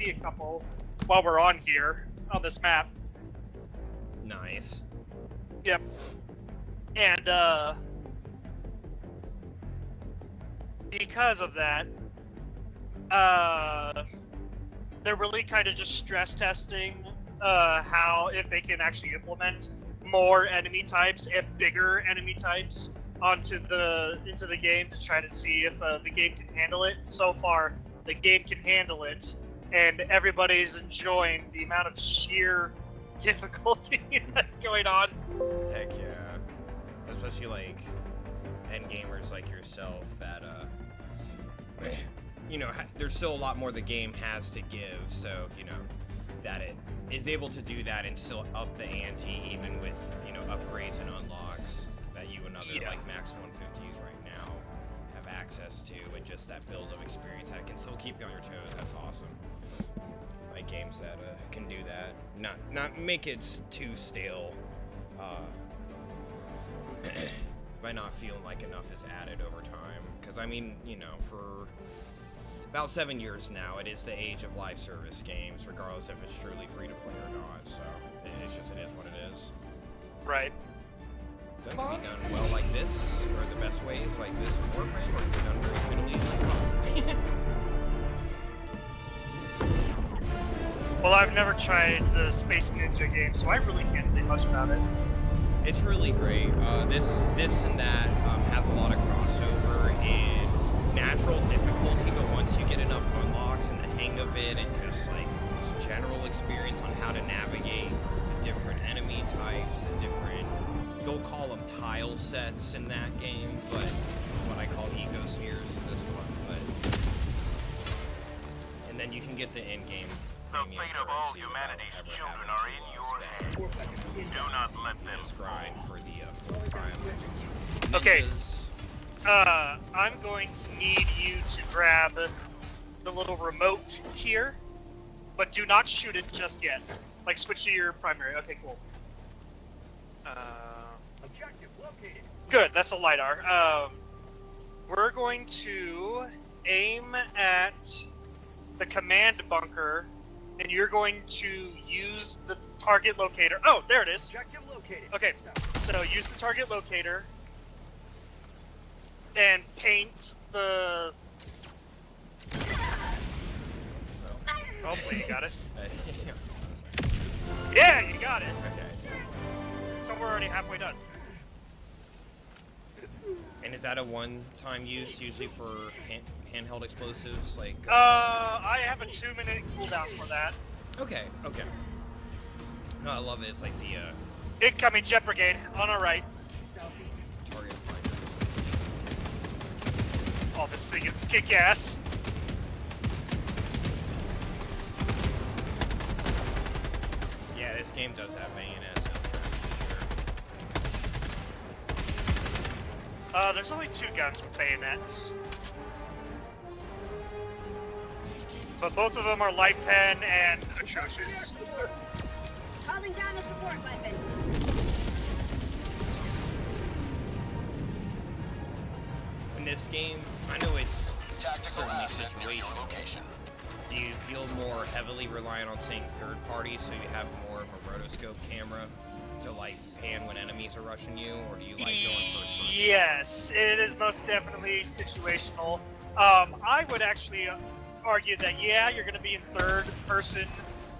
see a couple while we're on here on this map. Nice. Yep. And because of that, they're really kind of just stress testing how if they can actually implement more enemy types and bigger enemy types into the game to try to see if the game can handle it. So far, the game can handle it, and everybody's enjoying the amount of sheer difficulty that's going on. Heck yeah. Especially like end gamers like yourself that you know, there's still a lot more the game has to give, so you know that it is able to do that and still up the ante even with, you know, upgrades and unlocks that you and other like max 150s right now have access to, and just that build of experience that can still keep you on your toes. That's awesome. Like games that can do that, not make it too stale, by not feeling like enough is added over time. Because I mean, you know, for about 7 years now, it is the age of live service games, regardless if it's truly free to play or not. So it is what it is. Right. That can be done well like this, or the best ways like this in Warframe, or it can be done very fiddly. Well, I've never tried the Space Ninja game, so I really can't say much about it. It's really great. This and that has a lot of crossover in natural difficulty, but once you get enough unlocks and the hang of it, and just like this general experience on how to navigate the different enemy types, the different, you'll call them tile sets in that game, but what I call ecospheres in this one. But and then you can get the end game. The fate of all humanity's children are in your hands. Do not let them grind for the full-time. Okay. I'm going to need you to grab the little remote here, but do not shoot it just yet. Like, switch to your primary. Okay, cool. objective located. Good, that's a LiDAR. We're going to aim at the command bunker, and you're going to use the target locator. Oh, there it is. Objective located. Okay, so use the target locator and paint the... Hopefully you got it. Yeah, you got it. Okay. So we're already halfway done. And is that a one-time use usually for handheld explosives? Like. I have a 2-minute cooldown for that. Okay. Okay. No, I love it. It's like the Incoming jet brigade on our right. target finder. Oh, this thing is kick-ass. Yeah, this game does have ANS soundtrack for sure. There's only 2 guns with bayonets. But both of them are light pen and atrocious. Calling down a support weapon. In this game, I know it's Tactical certainly asset near your situational. location. Do you feel more heavily reliant on saying third party, so you have more of a rotoscope camera to like pan when enemies are rushing you, or do you like going first person? Yes, it is most definitely situational. I would actually argue that, yeah, you're going to be in third person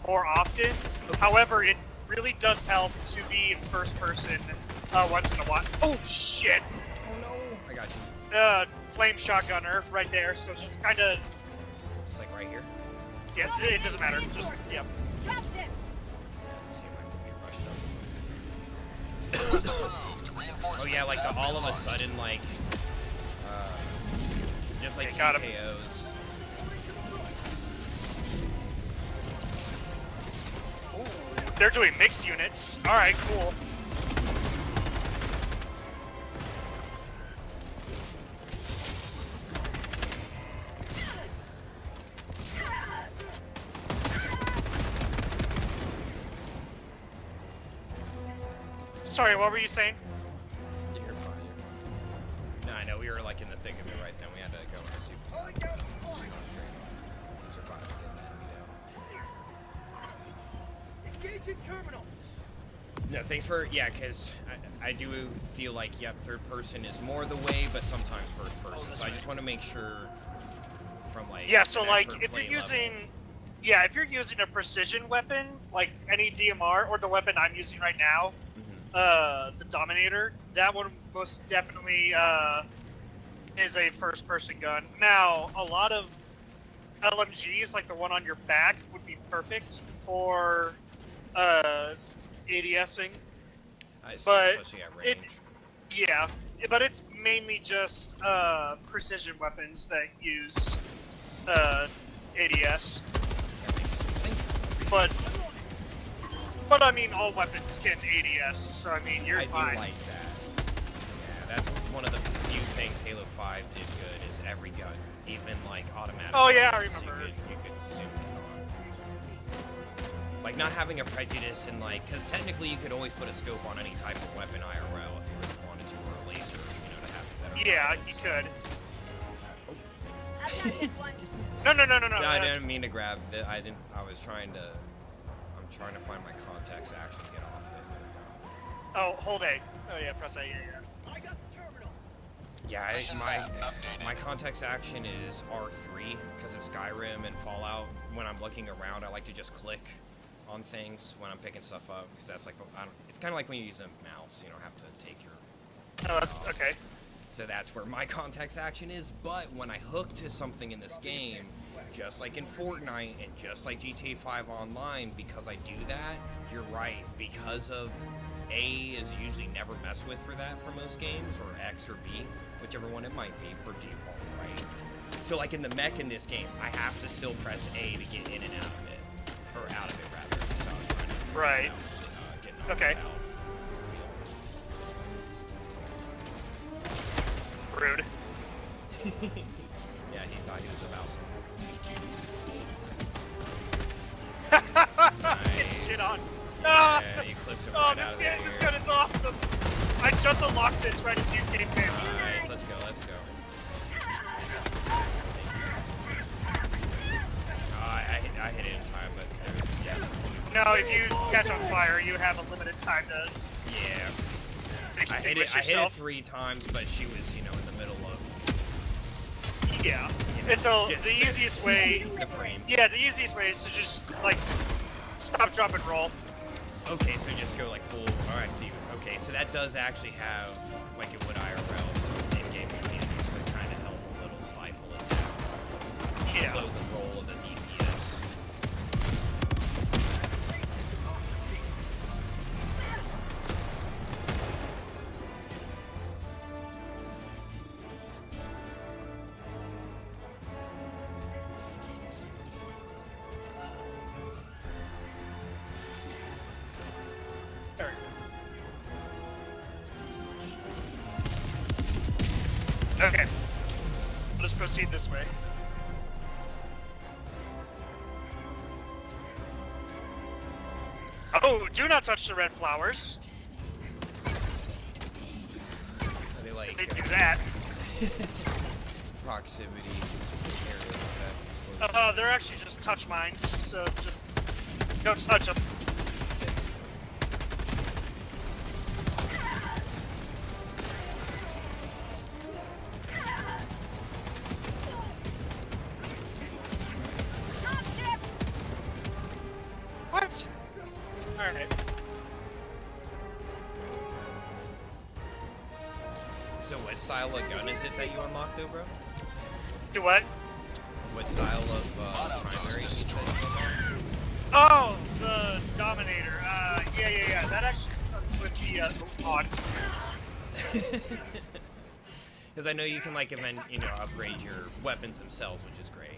more often. However, it really does help to be in first person once in a while. Oh, shit! Oh no! I got you. Flame shotgunner right there, so just kind of... It's like right here. Yeah, it doesn't matter. Just, yeah. Trapped him. Let's see if I can get rushed up. Oh yeah, like the all of a sudden, like, just like Okay, got him. TKOs. They're doing mixed units. Alright, cool. Sorry, what were you saying? You're fine, you're fine. No, I know, we were like in the thick of it right then. We had to go in a super. Survive, get that enemy down. No, thanks for, because I do feel like, third person is more the way, but sometimes first person. So I just want to make sure from, like, yeah, so, an like, expert if you're play using... level. Yeah, if you're using a precision weapon, like any DMR, or the weapon I'm using right now, the Dominator, that one most definitely is a first-person gun. Now, a lot of LMGs, like the one on your back, would be perfect for ADSing. I see, But especially at range. Yeah, but it's mainly just precision weapons that use ADS. But I mean, all weapons can ADS, so I mean, you're fine. I do like that. Yeah, that's one of the few things Halo 5 did good, is every gun, even like automatic. Oh yeah, I weapons, remember. You could zoom in on. Like not having a prejudice in like, because technically you could always put a scope on any type of weapon IRL if you really wanted to, or a laser, to have better. Yeah, weapons, you could. I've got this one. No. No, I didn't mean to grab it. I was trying to. I'm trying to find my contacts to actually get off it. Oh, hold A. Oh yeah, press A. Yeah. I got the terminal. Yeah, my contacts action is R3 because of Skyrim and Fallout. When I'm looking around, I like to just click on things when I'm picking stuff up because that's like it's kind of like when you use a mouse. You don't have to take your. Oh, that's okay. So that's where my contacts action is. But when I hook to something in this game, just like in Fortnite and just like GTA 5 Online, because I do that, you're right. Because of A is usually never messed with for that for most games, or X or B, whichever one it might be for default, right? So like in the mech in this game, I have to still press A to get in and out of it, or out of it rather. So I was trying to Right. get Okay. out. Rude. Yeah, he thought he was about some. Get shit on. Yeah, you clipped him Oh, right this out of gun, the this air. gun is awesome. I just unlocked this right as you came in. Nice, let's go. I hit it in time, but it was, yeah. No, if you catch on fire, you have a limited time to Yeah. I extinguish hit it yourself. 3 times, but she was, in the middle of Yeah. And so just the easiest way, the frame. yeah, the easiest way is to just like stop, drop, and roll. Okay, so just go like full. Oh, I see. Okay, so that does actually have like it would IRL some in-game mechanics that kind of help a little stifle it down. Yeah. Slow the roll of the DPS. Okay. Let's proceed this way. Oh, do not touch the red flowers. Are they like 'Cause they do that. proximity areas like that? They're actually just touch mines, so just don't touch them. What? Alright. So what style of gun is it that you unlocked though, bro? Do what? What style of primary that you unlocked? Oh, the Dominator. Yeah. That actually comes with the mod. Because I know you can like upgrade your weapons themselves, which is great.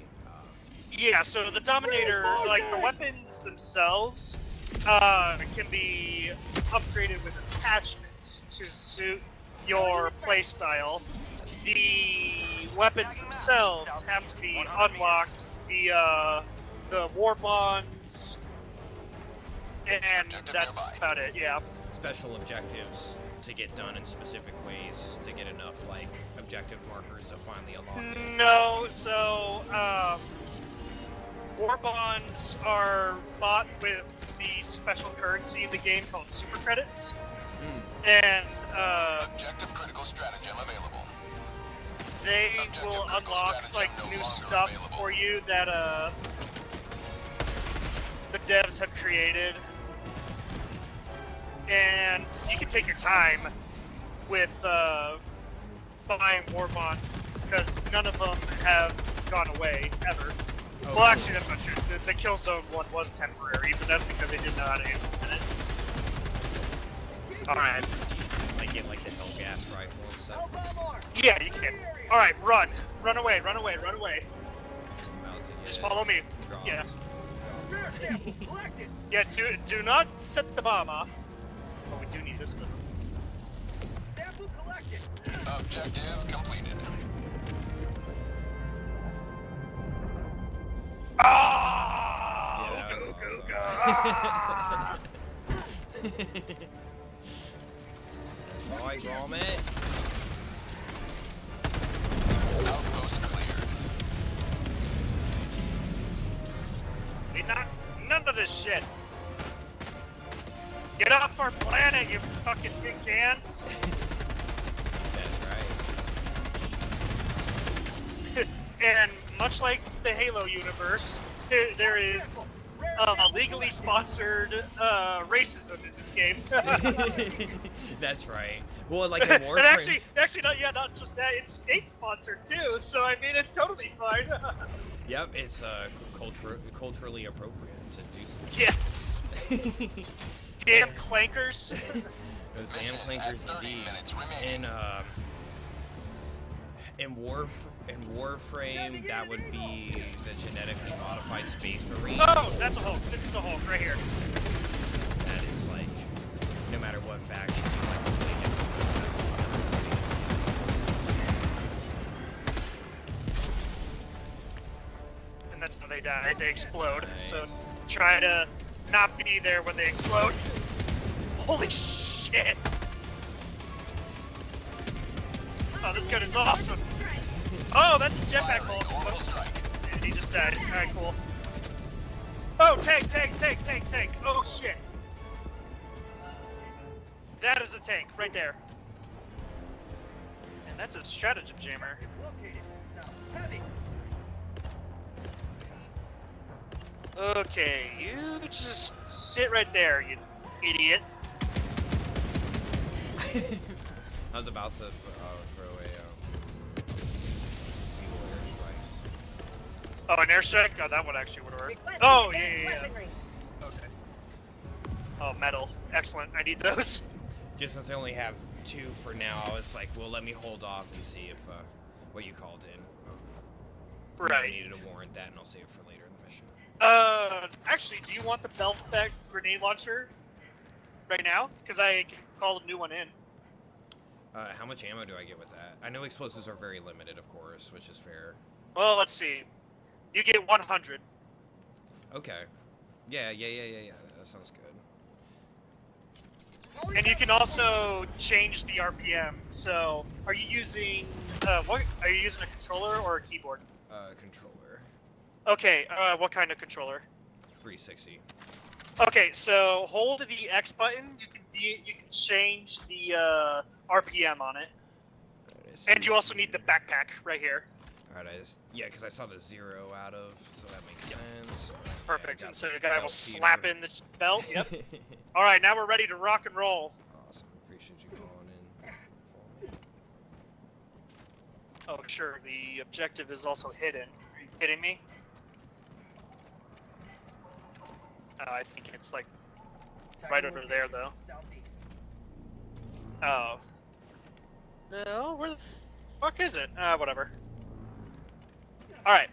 Yeah, so the Dominator, like the weapons themselves, can be upgraded with attachments to suit your playstyle. The weapons themselves have to be unlocked via the war bonds, and that's about it. Yeah. Special objectives to get done in specific ways to get enough like objective markers to finally unlock it. No, so war bonds are bought with the special currency in the game called super credits, and Objective critical stratagem available. they will unlock like new stuff for you that the devs have created, and you can take your time with buying war bonds because none of them have gone away ever. Oh, Well, actually, that's not true. The Killzone one was temporary, but that's because they didn't know how to implement it. Alright. Like get like the Hellgas rifle and stuff. Yeah, you can. Alright, run. Run away, run away, run away. Just follow me. Drops. Yeah. Yeah, do not set the bomb off. Oh, we do need this though. Objective completed. Ah! Yeah, that was Go, awesome. go, go. Ah! Alright, Gromit. Outpost cleared. We not none of this shit. Get off our planet, you fucking tin cans! That's right. And much like the Halo universe, there is legally sponsored racism in this game. That's right. Well, like in Warframe. And actually, not just that. It's state sponsored too. So I mean, it's totally fine. Yep, it's culturally appropriate to do so. Yes. Damn clankers. Those damn clankers indeed. In Warframe, that would be the genetically modified space marine. Oh, that's a Hulk. This is a Hulk right here. That is like, no matter what faction you like to play against. And that's when they die. They explode. Nice. So try to not be there when they explode. Holy shit! Oh, this gun is awesome. Oh, that's a jetpack Hulk. And he just died. Alright, cool. Oh, tank! Oh, shit. That is a tank, right there. And that's a stratagem jammer. Okay, you just sit right there, you idiot. I was about to throw a airstrike. Oh, an airstrike? Oh, that one actually would work. Oh, yeah. Okay. Oh, metal. Excellent. I need those. Just since I only have 2 for now, I was like, well, let me hold off and see if what you called in. I needed to warrant that, and I'll save it for later in the mission. Actually, do you want the Beltec grenade launcher right now? Because I can call a new one in. How much ammo do I get with that? I know explosives are very limited, of course, which is fair. Well, let's see. You get 100. Okay. Yeah. That sounds good. And you can also change the RPM. So, are you using what? Are you using a controller or a keyboard? Controller. Okay. What kind of controller? 360. Okay. So hold the X button. You can change the RPM on it. And you also need the backpack right here. Alright, because I saw the 0 out of, so that makes sense. Perfect. Yeah, And so the guy will slap in the belt. Yep. in. All right, now we're ready to rock and roll. Awesome. Appreciate you calling in. Oh, sure. The objective is also hidden. Are you kidding me? I think it's like right under there, though. Oh. No, where the fuck is it? Whatever. Alright.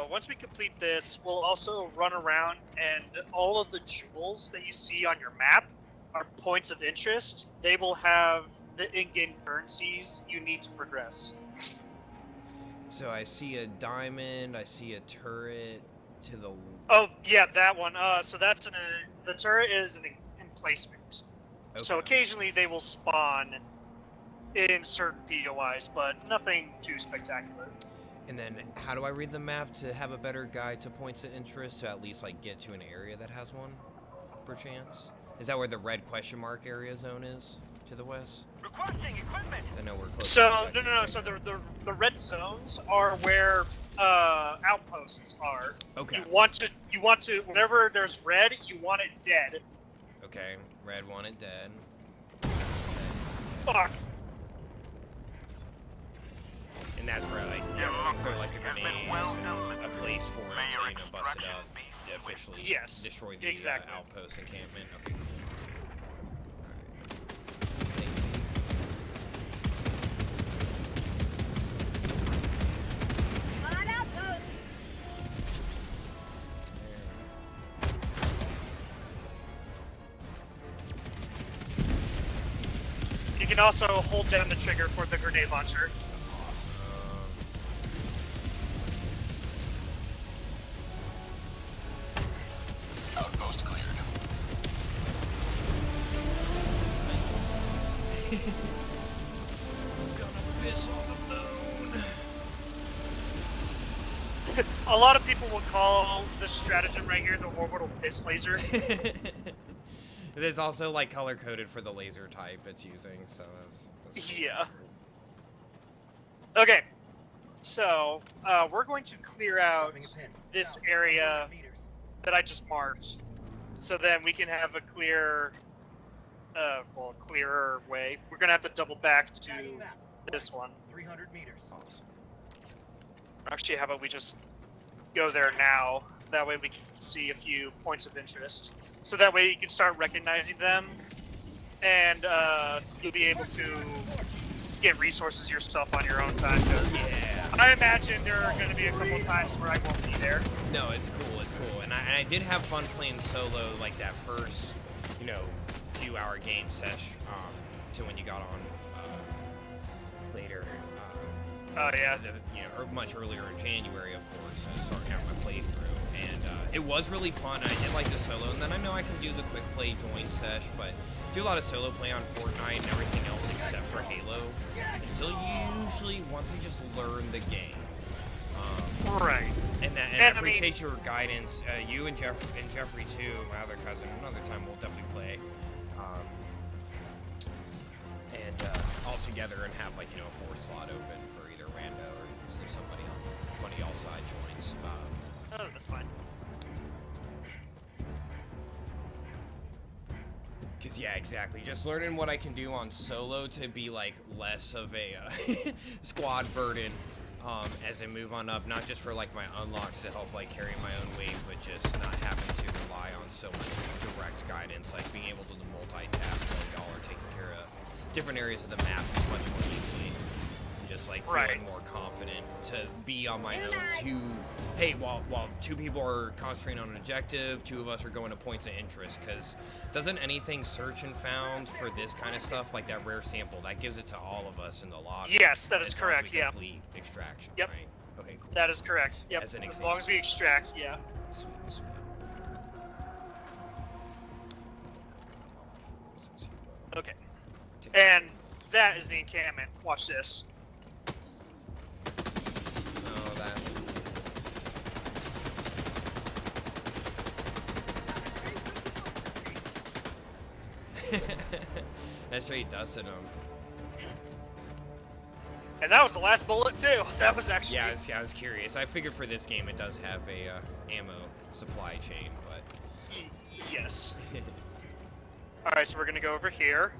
Once we complete this, we'll also run around, and all of the jewels that you see on your map are points of interest. They will have the in-game currencies you need to progress. So I see a diamond, I see a turret to the... Oh, yeah, that one. So that's the turret is an emplacement. Okay. So occasionally they will spawn in certain POIs, but nothing too spectacular. And then, how do I read the map to have a better guide to points of interest to at least like get to an area that has one, perchance? Is that where the red question mark area zone is to the west? Requesting equipment. I know we're close. So no. So the red zones are where outposts are. Okay. You want to whenever there's red, you want it dead. Okay. Red wanted dead. Fuck. And that's where like for like the grenades, a place for it to bust it up, officially destroy the outpost encampment. Okay, cool. On outpost. You can also hold down the trigger for the grenade launcher. Outpost cleared. Gonna piss on the moon. A lot of people will call the stratagem right here the orbital piss laser. It is also like color coded for the laser type it's using, so that's Yeah. Okay, so we're going to clear out this area that I just marked, so then we can have a clearer way. We're gonna have to double back to this one. 300 meters. awesome. Actually, how about we just go there now? That way we can see a few points of interest. So that way you can start recognizing them, and you'll be able to get resources yourself on your own time, because I imagine there are going to be a couple of times where I won't be there. No, it's cool, and I did have fun playing solo, like that first, few-hour game sesh, to when you got on later. Oh yeah. Or much earlier in January, of course, starting out my playthrough, and it was really fun. I did like the solo, and then I know I can do the quick play join sesh, but do a lot of solo play on Fortnite and everything else except for Halo. So usually once I just learn the game. Right. And I appreciate your guidance. You and Jeffrey too, my other cousin. Another time we'll definitely play. All together and have like a 4 slot open for either rando or if somebody on one of y'all side joins. Oh, that's fine. Cause yeah, exactly. Just learning what I can do on solo to be like less of a squad burden as I move on up. Not just for like my unlocks to help like carry my own weight, but just not having to rely on so much direct guidance, like being able to multitask while y'all are taking care of different areas of the map much more easily. And just like feeling more confident to be on my own. While 2 people are concentrating on an objective, 2 of us are going to points of interest. Because doesn't anything search and found for this kind of stuff, like that rare sample, that gives it to all of us in the lobby? Yes, that is correct. Yeah. Complete extraction. Yep. Right? Okay, cool. That is correct. Yep. As long as we extract, yeah. Sweet. Okay. And that is the encampment. Watch this. Oh, that. That's straight dusted him. And that was the last bullet too. That was actually. Yeah, I was curious. I figured for this game it does have a ammo supply chain, but. Yes. All right, so we're gonna go over here.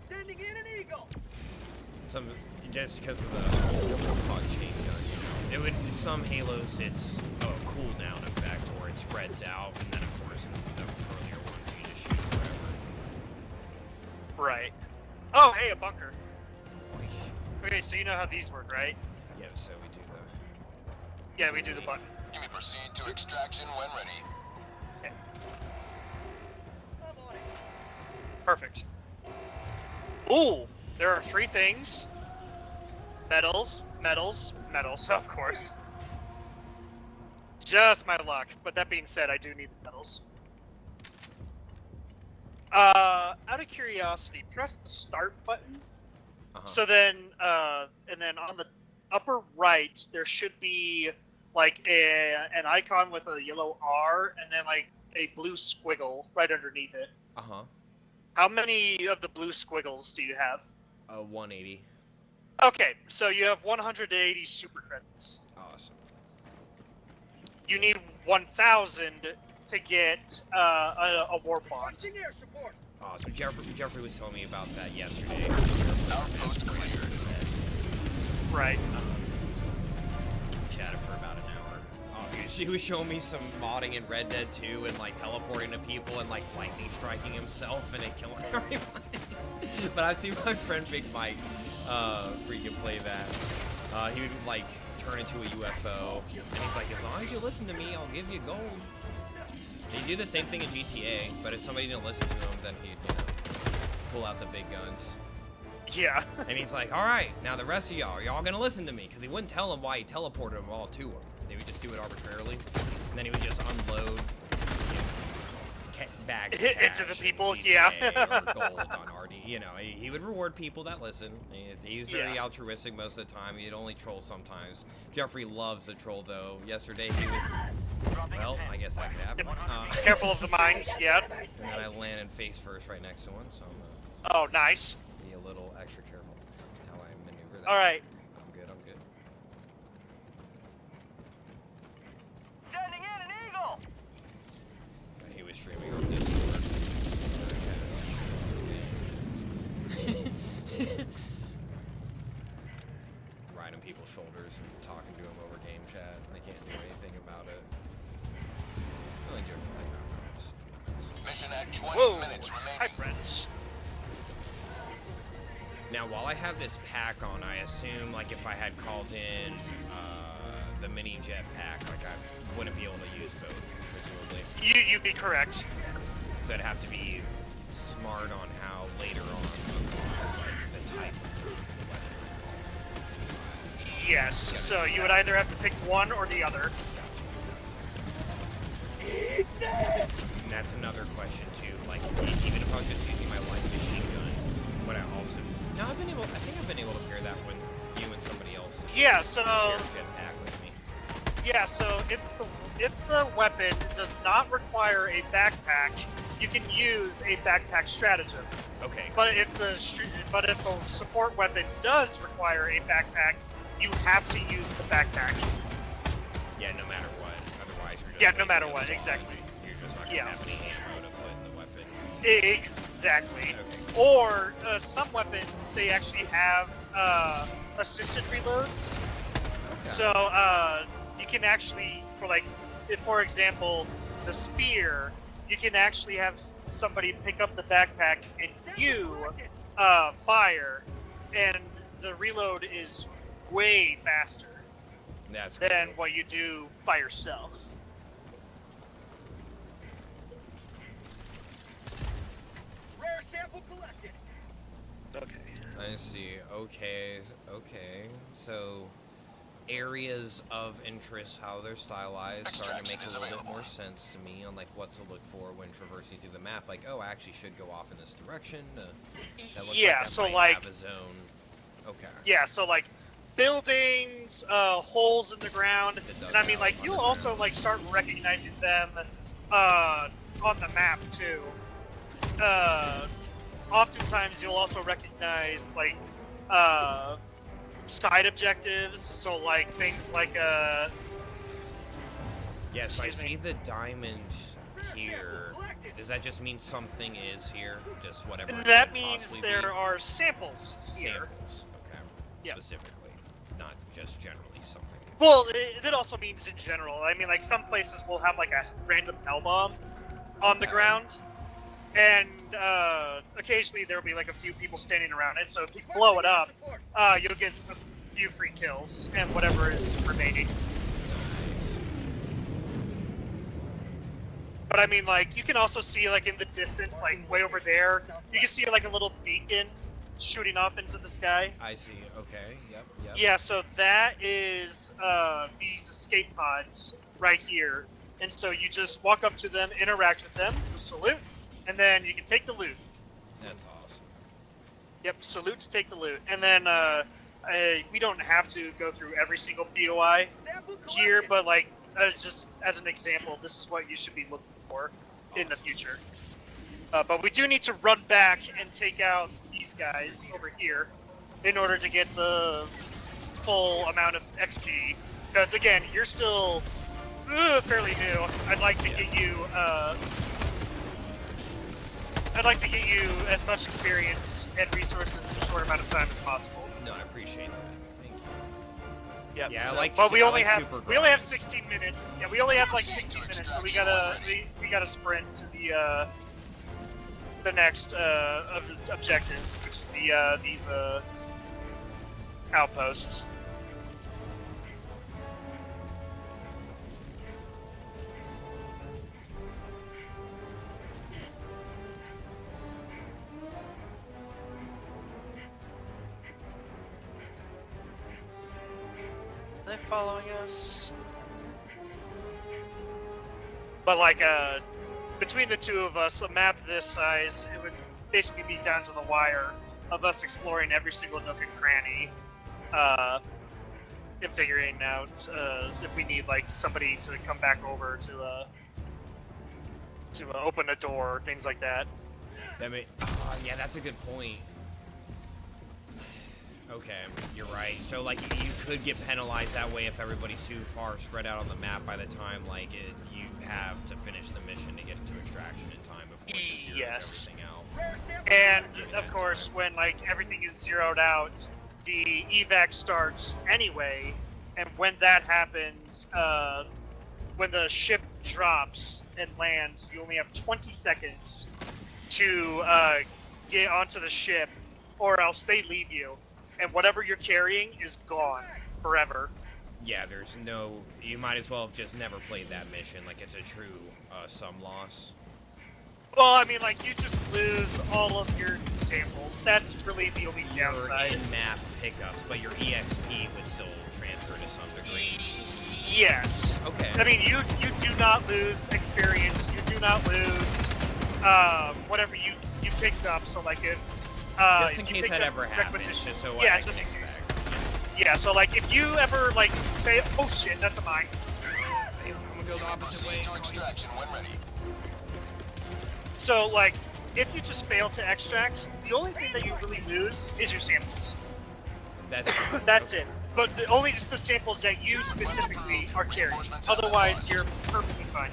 Sending in an eagle. Just because of the chain gun, it would some Halos it's a cooldown effect, or it spreads out, and then of course the earlier ones you just shoot forever. Right. Oh, hey, a bunker. Okay, so you know how these work, right? Yeah, so we do the. Yeah, we do the button. You may proceed to extraction when ready. Okay. I'm on it. Perfect. Ooh, there are 3 things. Metals, of course. Just my luck. But that being said, I do need the metals. Out of curiosity, press the start button. Uh-huh. So then, and then upper right, there should be like an icon with a yellow R and then like a blue squiggle right underneath it. Uh-huh. How many of the blue squiggles do you have? 180. Okay, so you have 180 super credits. Awesome. You need 1,000 to get a warp bond. Launching air support. Awesome. Jeffrey was telling me about that yesterday. Outpost cleared. Right. Chatted for about an hour. She was showing me some modding in Red Dead 2 and like teleporting to people and like lightning striking himself and it killing everybody. But I've seen my friend Big Mike freaking play that. He would like turn into a UFO. And he's like, as long as you listen to me, I'll give you gold. They do the same thing in GTA, but if somebody didn't listen to him, then he'd, pull out the big guns. Yeah. And he's like, all right, now the rest of y'all, are y'all gonna listen to me? Because he wouldn't tell them why he teleported them all to him. They would just do it arbitrarily. And then he would just unload bags of cash into the people, in GTA yeah. or gold on RD. He would reward people that listen. He's very altruistic most of the time. He'd only troll sometimes. Jeffrey loves to troll, though. Yesterday he was... Well, I guess that could happen. Careful of the mines, yeah. And then I landed face first right next to one, so I'm Oh, nice. be a little extra careful how I maneuver that. All right. I'm good. Sending in an eagle. He was streaming on Discord. Riding people's shoulders and talking to them over game chat. They can't do anything about it. I only do it for like, I don't know, just a few minutes. Mission at 20 Whoa. minutes Hi, remaining. friends. Now, while I have this pack on, I assume, like, if I had called in the mini jet pack, like, I wouldn't be able to use both, presumably. You'd be correct. So I'd have to be smart on how later on unlocks, like, the type of weapon. Yes. So you would either have to pick one or the other. And that's another question, too. Like, even if I was just using my light machine gun, would I also... No, I think I've been able to pair that when you and somebody else Yeah. So share a jetpack with me. yeah. So if the weapon does not require a backpack, you can use a backpack stratagem. Okay. But if the support weapon does require a backpack, you have to use the backpack. Yeah, no matter what. Otherwise, you're just Yeah, no matter wasting what, a slot. exactly. You're just not gonna Yeah. have any ammo to put in the weapon. Exactly. Okay. Or some weapons, they actually have assisted reloads. So you can actually, for example, the spear, you can actually have somebody pick up the backpack and you fire, and the reload is way faster That's than cool. what you do by yourself. Rare sample collected. Okay. I see. Okay. So, areas of interest, how they're stylized, starting to make a little bit more sense to me on like what to look for when traversing through the map. Like, oh, I actually should go off in this direction. That looks Yeah, like that so, might like- have a zone. Okay. Yeah, so like buildings, holes in the ground, and I mean like you'll also like start recognizing them on the map too. Oftentimes you'll also recognize like side objectives, so like things like Yes, I Excuse me. see the diamond here. Does that just mean something is here? Just whatever. it that could means possibly there be? are samples here. Samples. Okay. Yeah. Specifically, not just generally something. Well, it also means in general. I mean, like some places will have like a random hell bomb on the Okay. ground, and occasionally there will be like a few people standing around it. So if you blow it up, you'll get a few free kills and whatever is remaining. But I mean, like you can also see like in the distance, like way over there, you can see like a little beacon shooting up into the sky. I see. Okay. Yep. Yeah, so that is these escape pods right here. And so you just walk up to them, interact with them, salute, and then you can take the loot. That's awesome. Yep, salute to take the loot. And then we don't have to go through every single POI Sample here, collected. but like just as an example, this is what you should be looking for in the future. But we do need to run back and take out these guys over here in order to get the full amount of XP. Because again, you're still fairly new. I'd like to get you. I'd like to get you as much experience and resources in a short amount of time as possible. No, I appreciate that. Thank you. Yep. Yeah, so, I like. but we I only like have super we only have grind. 16 minutes. Yeah, we only have like 16 minutes, so we gotta sprint to the next objective, which is these outposts. Are they following us? But like between the two of us, a map this size, it would basically be down to the wire of us exploring every single nook and cranny, and figuring out if we need like somebody to come back over to open a door, things like that. Yeah, that's a good point. Okay, you're right. So like you could get penalized that way if everybody's too far spread out on the map by the time like you have to finish the mission to get into extraction in time before it zeroes Yes. everything out. Rare sample And collected. of course, when like everything is zeroed out, the evac starts anyway. And when that happens, when the ship drops and lands, you only have 20 seconds to get onto the ship, or else they leave you, and whatever you're carrying is gone forever. Yeah, there's no. You might as well have just never played that mission. Like it's a true sum loss. Well, I mean, like you just lose all of your samples. That's really the only Your downside. in-map pickups, but your EXP would still transfer to some degree. Yes. Okay. I mean, you do not lose experience. You do not lose whatever you picked up. So like if Just in if you case picked that up ever happens, requisition- just so yeah, I just can in case. expect. Yeah. So like if you ever like fail, oh shit, that's a mine. Hey, I'm gonna go the opposite way. So like if you just fail to extract, the only thing that you really lose is your samples. That's it. But only just the samples that you specifically are carrying. Otherwise, you're perfectly fine.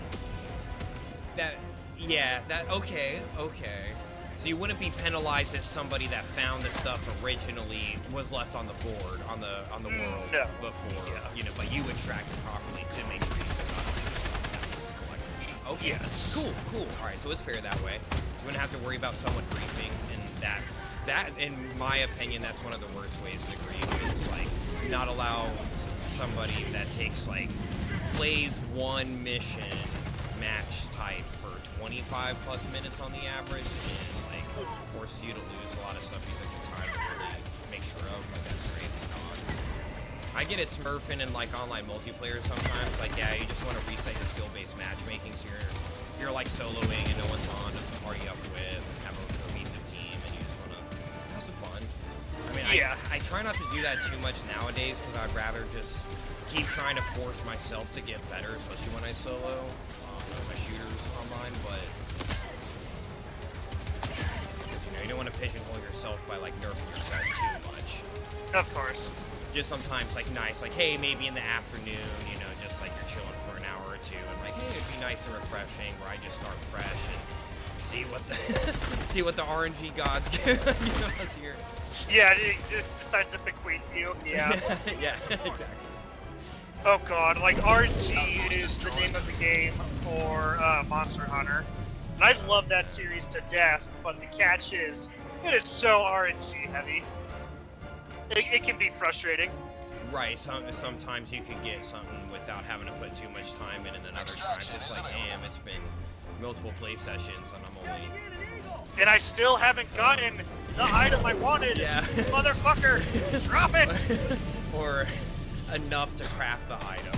Okay. So you wouldn't be penalized as somebody that found the stuff originally was left on the board on the world No. before, Yeah. but you extracted properly to make sure you still got all the stuff that was collected. Okay. Yes. Cool. All right, so it's fair that way. You wouldn't have to worry about someone griefing, and that, in my opinion, that's one of the worst ways to grief. Is like not allow somebody that takes plays one mission match type for 25 plus minutes on the average, and forces you to lose a lot of stuff you took the time to really make sure of. Like that's great. I get it smurfing in online multiplayer sometimes. Yeah, you just want to reset your skill-based matchmaking, so you're soloing and no one's on to party up with, and have a cohesive team, and you just want to have some fun. I mean, Yeah. I try not to do that too much nowadays because I'd rather just keep trying to force myself to get better, especially when I solo my shooters online. But you don't want to pigeonhole yourself by nerfing yourself too much. Of course. Just sometimes nice, hey, maybe in the afternoon, just you're chilling for an hour or two, and hey, it'd be nice and refreshing where I just start fresh and see what the RNG gods give us here. Yeah, it decides to bequeath you. Yeah. Yeah, exactly. Oh god, RNG is the name of the game for Monster Hunter. And I love that series to death, but the catch is, it is so RNG heavy. It can be frustrating. Right, sometimes you can get something without having to put too much time in, and then other times it's damn, it's been multiple play sessions, and I'm only... And I still haven't gotten the item I wanted. Yeah. Motherfucker, drop it! Or enough to craft the item,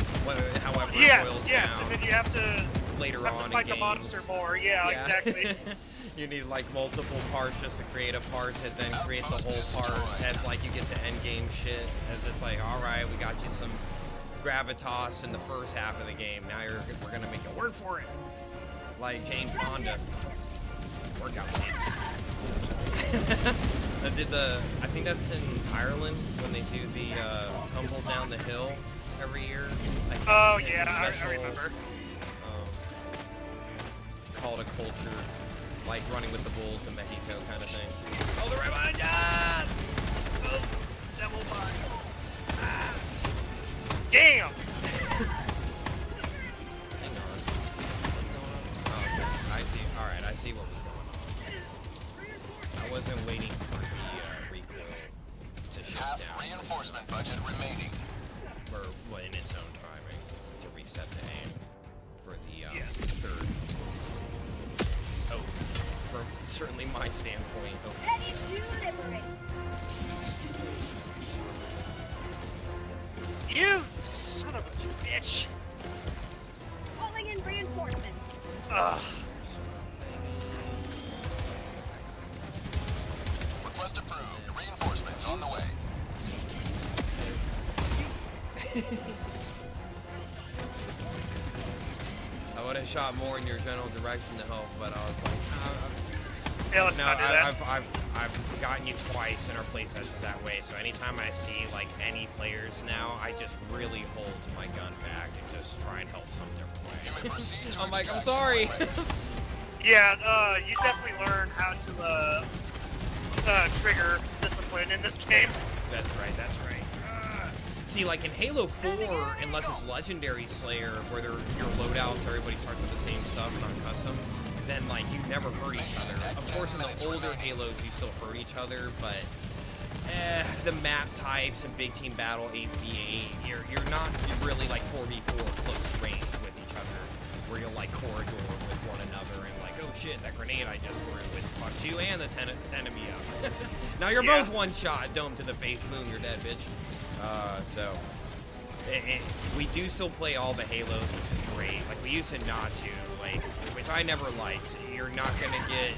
however it Yes, boils yes, down and then you have to later have on to fight in the games. monster more. Yeah, exactly. You need like multiple parts just to create a part and then create the whole part as like you get to end game shit. As it's like, all right, we got you some gravitas in the first half of the game. Now we're gonna make you work for it, like Jane Fonda. Workout I think that's in Ireland when they do the tumble down the hill every year. Oh yeah, I remember. Called a culture, like running with the bulls in Mexico kind of thing. Oh, they're right behind ya! Oh, devil body. Ah. Damn! Hang on. What's going on? Oh, okay. I see. Alright, I see what was going on. I wasn't waiting for the recoil to shift Half down. reinforcement budget remaining. Or well, in its own timing to reset the aim for the Yes. third. Oh, from certainly my standpoint. Oh. Ready to liberate. You son of a bitch! Calling in reinforcements. Ugh. Request approved. Reinforcements on the way. I would have shot more in your general direction to help, but I was like, Yeah, let's no, not do that. I've gotten you twice in our play sessions that way. So anytime I see like any players now, I just really hold my gun back and just try and help some different way. You may proceed to I'm like, I'm extract sorry. Yeah, you definitely learn how to trigger discipline in this game. That's right. That's right. See, like in Halo 4, unless it's Legendary Slayer, where your loadouts, everybody starts with the same stuff, not custom, then like you never hurt each other. Of course, in the older Halos, you still hurt each other, but the map types and big team battle 8v8, you're not really like 4v4 close range with each other, where you'll like corridor with one another and like, oh shit, that grenade I just threw with fucked you and the enemy up. Now you're both one shot, dome to the face, boom, you're dead, bitch. We do still play all the Halos, which is great. Like, we used to not to, like, which I never liked. You're not gonna get...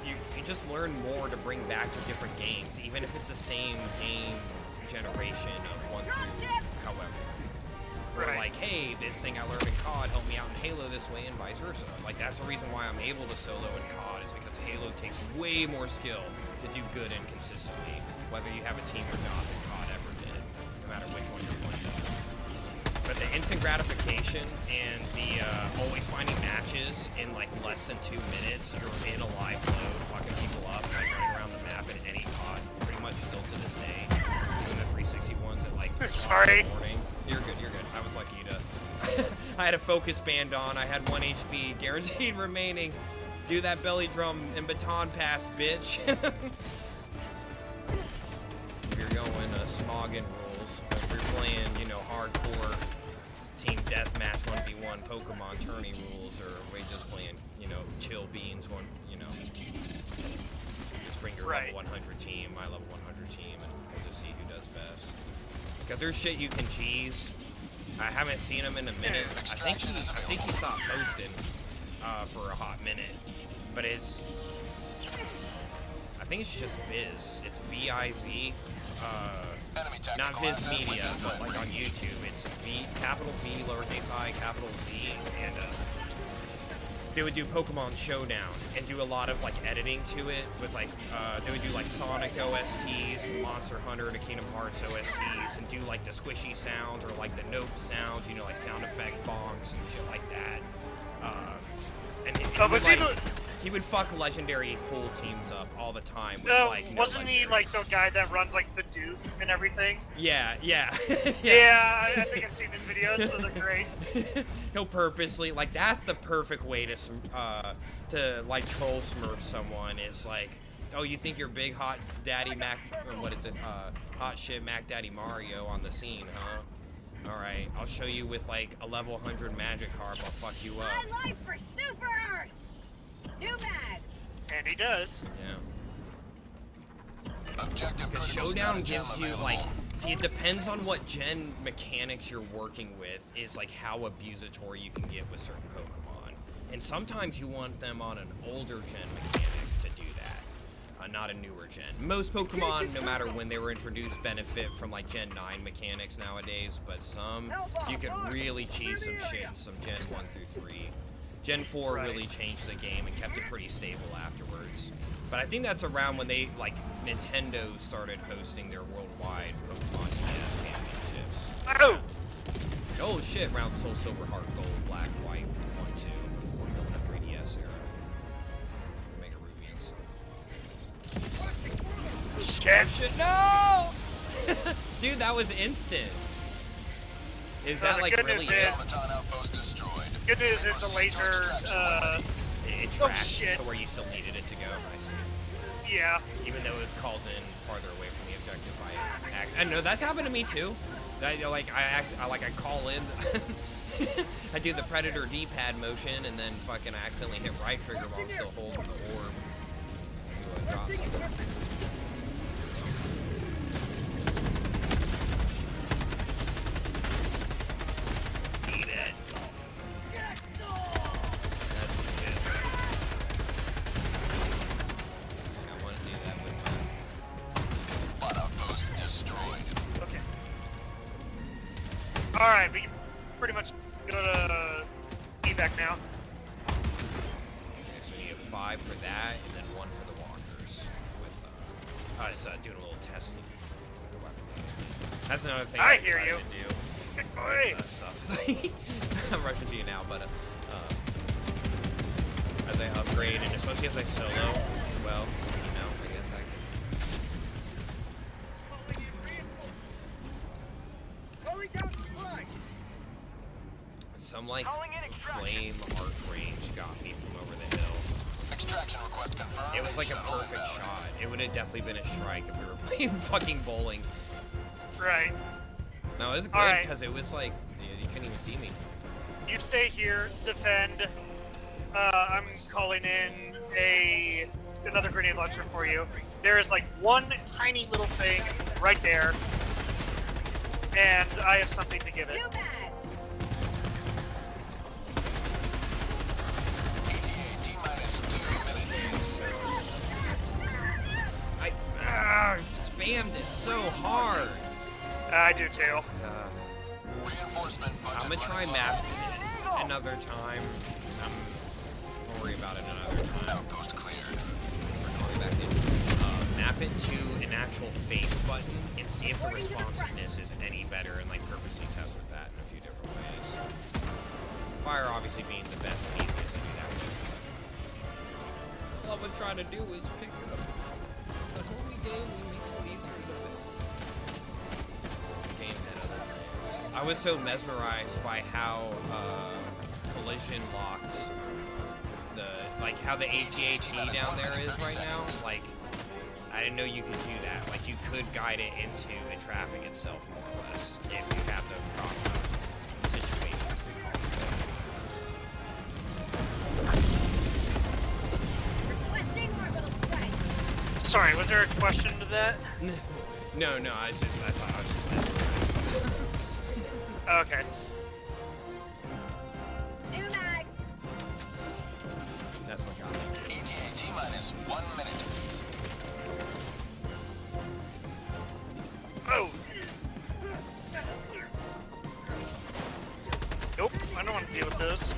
You just learn more to bring back to different games, even if it's the same game generation of 1 through however. Where, like, hey, this thing I learned in COD helped me out in Halo this way and vice versa. Like, that's the reason why I'm able to solo in COD, is because Halo takes way more skill to do good and consistently, whether you have a team or not, than COD ever did, no matter which one you're playing. But the instant gratification and the always finding matches in like less than 2 minutes, you're in a live mode, fucking people up, like running around the map in any COD, pretty much still to this day. Doing the 361s at like 3 o'clock in the morning. You're good, you're good. I was lucky to... I had a focus band on, I had 1 HP, guaranteed remaining. Do that belly drum and baton pass, bitch. We're going Smoggin rules. If you're playing, you know, hardcore team deathmatch 1v1 Pokemon tourney rules, or we just playing, you know, chill beans one, you know. Just bring your level 100 team, my level 100 team, and we'll just see who does best. Because there's shit you can cheese. I haven't seen him in a minute. I think he stopped posting for a hot minute. But it's, I think it's just Viz. It's V-I-Z, not Viz Media, but like on YouTube. It's V, capital V, lowercase I, capital Z, and they would do Pokemon Showdown and do a lot of like editing to it with like, they would do like Sonic OSTs, Monster Hunter, the Kingdom Hearts OSTs, and do like the squishy sounds or like the nope sounds, you know, like sound effect bonks and shit like that. And he would fuck legendary full teams up all the time. With, like, wasn't he like the guy that runs like the doof and everything? Yeah. Yeah, I think I've seen his videos. So they're great. He'll purposely, like, that's the perfect way to like troll smurf someone. Is like, oh, you think you're big hot daddy Mac, or what is it? Hot shit Mac Daddy Mario on the scene, huh? All right, I'll show you with like a level 100 magic harp. I'll fuck you up. My life for Super Earth. New mag. And he does. Yeah. Because Showdown gives you, like, see, it depends on what gen mechanics you're working with, is like how abusatory you can get with certain Pokemon. And sometimes you want them on an older gen mechanic to do that, not a newer gen. Most Pokemon, no matter when they were introduced, benefit from like Gen 9 mechanics nowadays, but some, you could really cheese some shit in some Gen 1 through 3. Gen 4 really changed the game and kept it pretty stable afterwards. But I think that's around when they, like, Nintendo started hosting their worldwide Pokemon championships. Oh! Oh shit, round Soul Silver, Heart Gold, Black, White, 1, 2, or in the 3DS era. Mega Rubies. Shit! Shit, no! Dude, that was instant. Is that like really Good news is the laser, it oh tracked shit. to where you still needed it to go. I see. Yeah. Even though it was called in farther away from the objective by accident. No, that's happened to me too. I call in, I do the Predator D-pad motion, and then fucking accidentally hit right trigger while I'm still holding the orb. Drop something. Eat it. That's it. I want to do that with my... Blood outpost destroyed. Okay. Alright, we can pretty much go to evac now. Okay, so we need 5 for that, and then 1 for the walkers. With, I was doing a little testing with the weapon. That's another thing I I'm hear excited you. to do. Oi. Stuff. I'm rushing to you now, but as I upgrade, and especially as I solo as well, you know, I guess I can. Calling down supply. Some like Calling in extraction. flame arc range got me from over the hill. Extraction request confirmed. It was like a Shuttle perfect inbound. shot. It would have definitely been a strike if we were playing fucking bowling. Right. No, it was good Alright. because it was like you couldn't even see me. You stay here, defend. I'm calling in another grenade launcher for you. There is like one tiny little thing right there, and I have something to give it. New mag. ETA T-minus 2 minutes. I spammed it so hard. I do too. Reinforcement budget I'm gonna try running map low. it another time. I'll worry about it another time. Outpost cleared. We're going back in. Map it to an actual face button and see if the responsiveness is any better, and like purposely test with that in a few different ways. Fire obviously being the best and easiest to do that with. All I'm trying to do is pick it up. That's what we game. We make it easier to film. Game had other things. I was so mesmerized by how collision locked how the AT-AT down there is right now. Like, I didn't know you could do that. Like, you could guide it into entrapping itself more or less if you have the proper situations to call Requesting orbital strike. Sorry, was there a question to that? it. No, I thought I was just Okay. New mag. that's what got me. ETA T-minus 1 minute. Oh. Nope, I don't want to deal with those.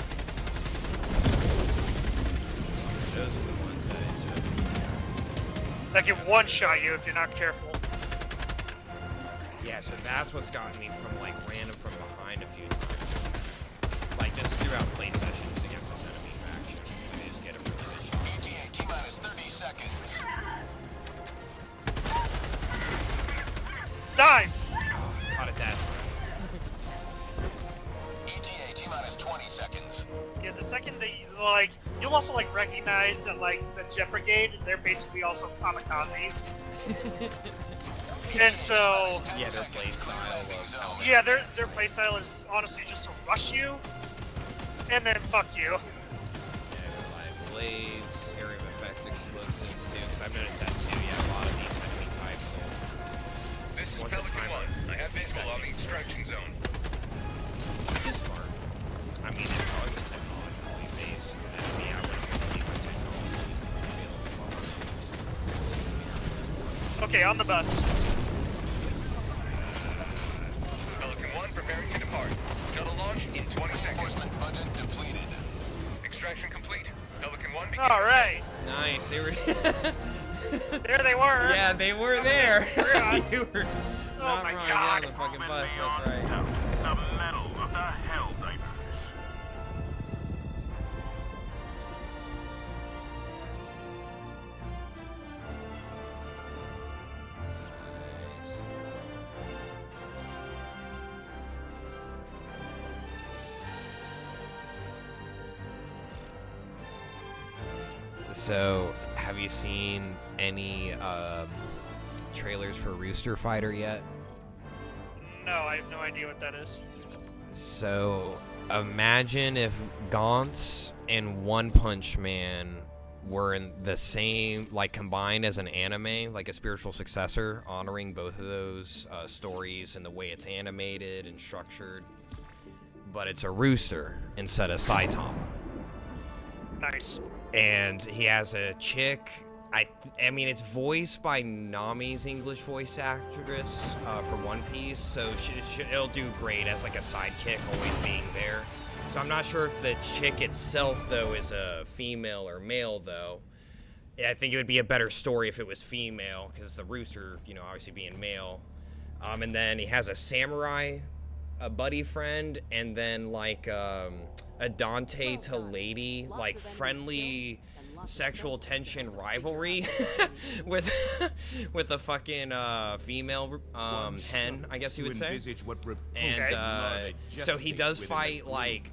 Those are the ones that it took. That can one-shot you if you're not careful. Yeah, so that's what's gotten me from like random from behind a few times. Like just throughout play sessions against this enemy faction. You just get a really good shot. ETA T-minus 30 seconds. Die! Oh, caught it that time. ETA T-minus 20 seconds. Yeah, the second that you'll also like recognize that like the Jet Brigade, they're basically also kamikazes. And so, Yeah, their play style of how yeah, their playstyle is honestly just to rush you, and then fuck you. yeah, live blades, area of effect explosives too. Because I've noticed that too. Yeah, a lot of these enemy types. This is Once the Pelican timer 1. I have visual resets. on the extraction zone. Which is smart. I mean, it's always a technologically based Okay, on the bus. Pelican 1 preparing to depart. Shuttle launch in 20 seconds. Budget depleted. Extraction complete. Pelican 1 begins. All right. Nice. They were. There they were. Yeah, they were there. us. You were Oh not my wrong. God. Yeah, the fucking Moving bus. beyond That's right. The metal of the Helldivers. Nice. So, have you seen any trailers for Rooster Fighter yet? No, I have no idea what that is. So, imagine if Gaunt's and One Punch Man were in the same, like, combined as an anime, like a spiritual successor, honoring both of those stories and the way it's animated and structured. But it's a rooster instead of Saitama. Nice. And he has a chick. I mean, it's voiced by Nami's English voice actress for One Piece, so it'll do great as like a sidekick, always being there. So I'm not sure if the chick itself, though, is a female or male, though. I think it would be a better story if it was female, because the rooster, you know, obviously being male. And then he has a samurai, a buddy friend, and then like a Dante to lady, like friendly sexual tension rivalry with a fucking female hen, I guess you would say. And so he does fight like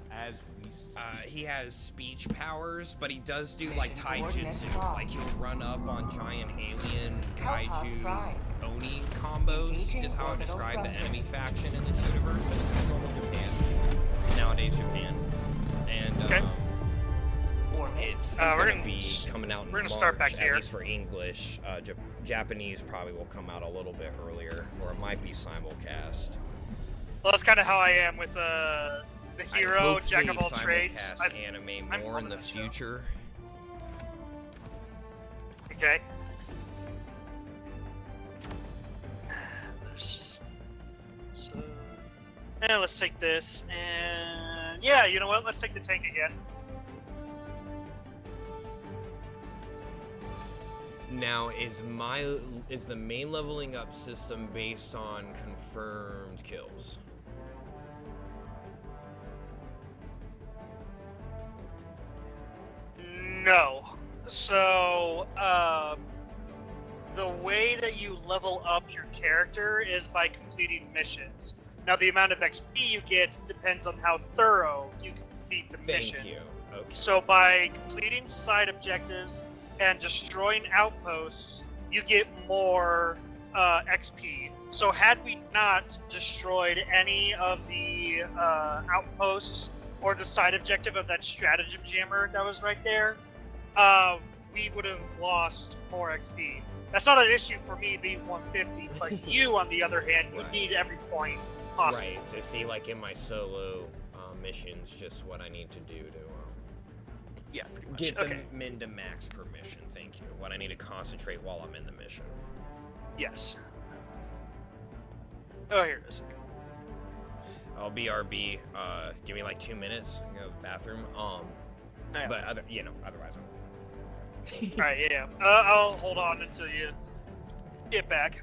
he has speech powers, but he does do like taijutsu, like he'll run up on giant alien kaiju oni combos is how I describe the enemy faction in this universe. This is normal Japan, nowadays Japan, and Okay. it's we're gonna gonna be coming out in we're gonna March, start back at here. least for English. Japanese probably will come out a little bit earlier, or it might be simulcast. Well, that's kind of how I am with the I hero, hope jack they of all trades. simulcast anime I'm more in loving the this show. future. Okay. There's just so. And let's take this, and yeah, you know what? Let's take the tank again. Now, is the main leveling up system based on confirmed kills? No. So, the way that you level up your character is by completing missions. Now, the amount of XP you get depends on how thorough you complete the mission. Thank you. Okay. So, by completing side objectives and destroying outposts, you get more XP. So, had we not destroyed any of the outposts or the side objective of that stratagem jammer that was right there, we would have lost more XP. That's not an issue for me being 150, but you, on the other hand, would Right. need every point possible. Right, to see like in my solo missions just what I need to do to Yeah, pretty much. get Okay. the min to max per mission. Thank you. What I need to concentrate while I'm in the mission. Yes. Oh, here it is. I'll BRB. Give me like 2 minutes. I go to the bathroom. Yeah. But otherwise I'm. All right, yeah. I'll hold on until you get back.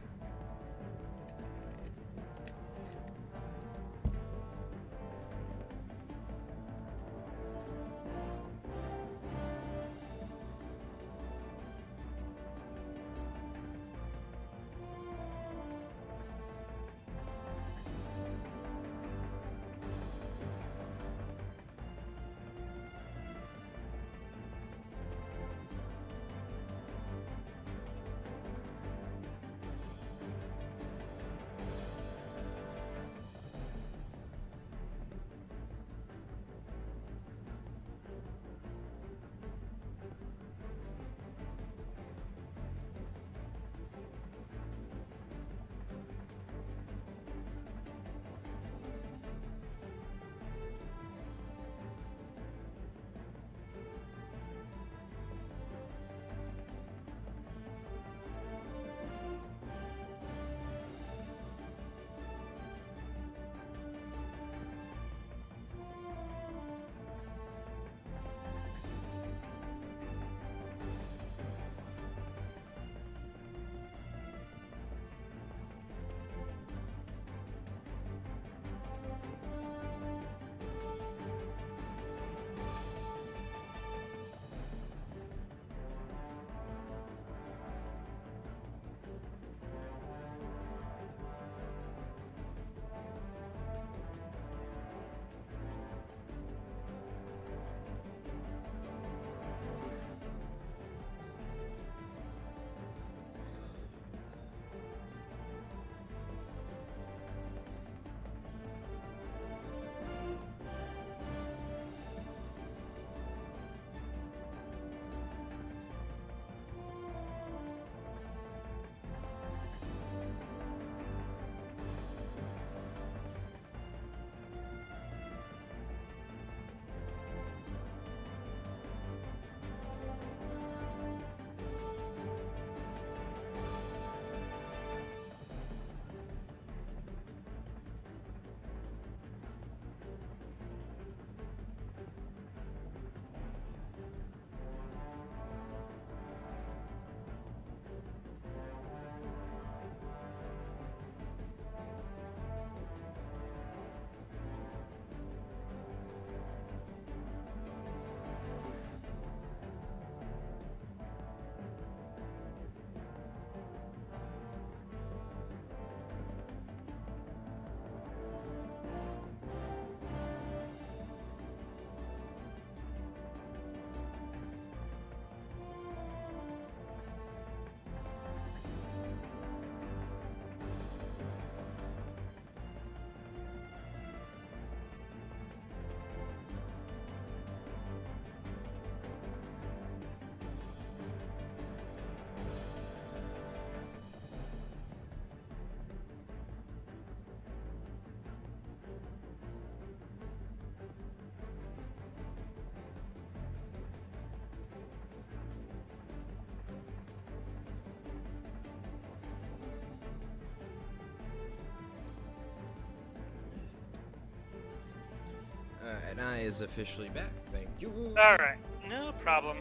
And I is officially back. Thank you. All right, no problem.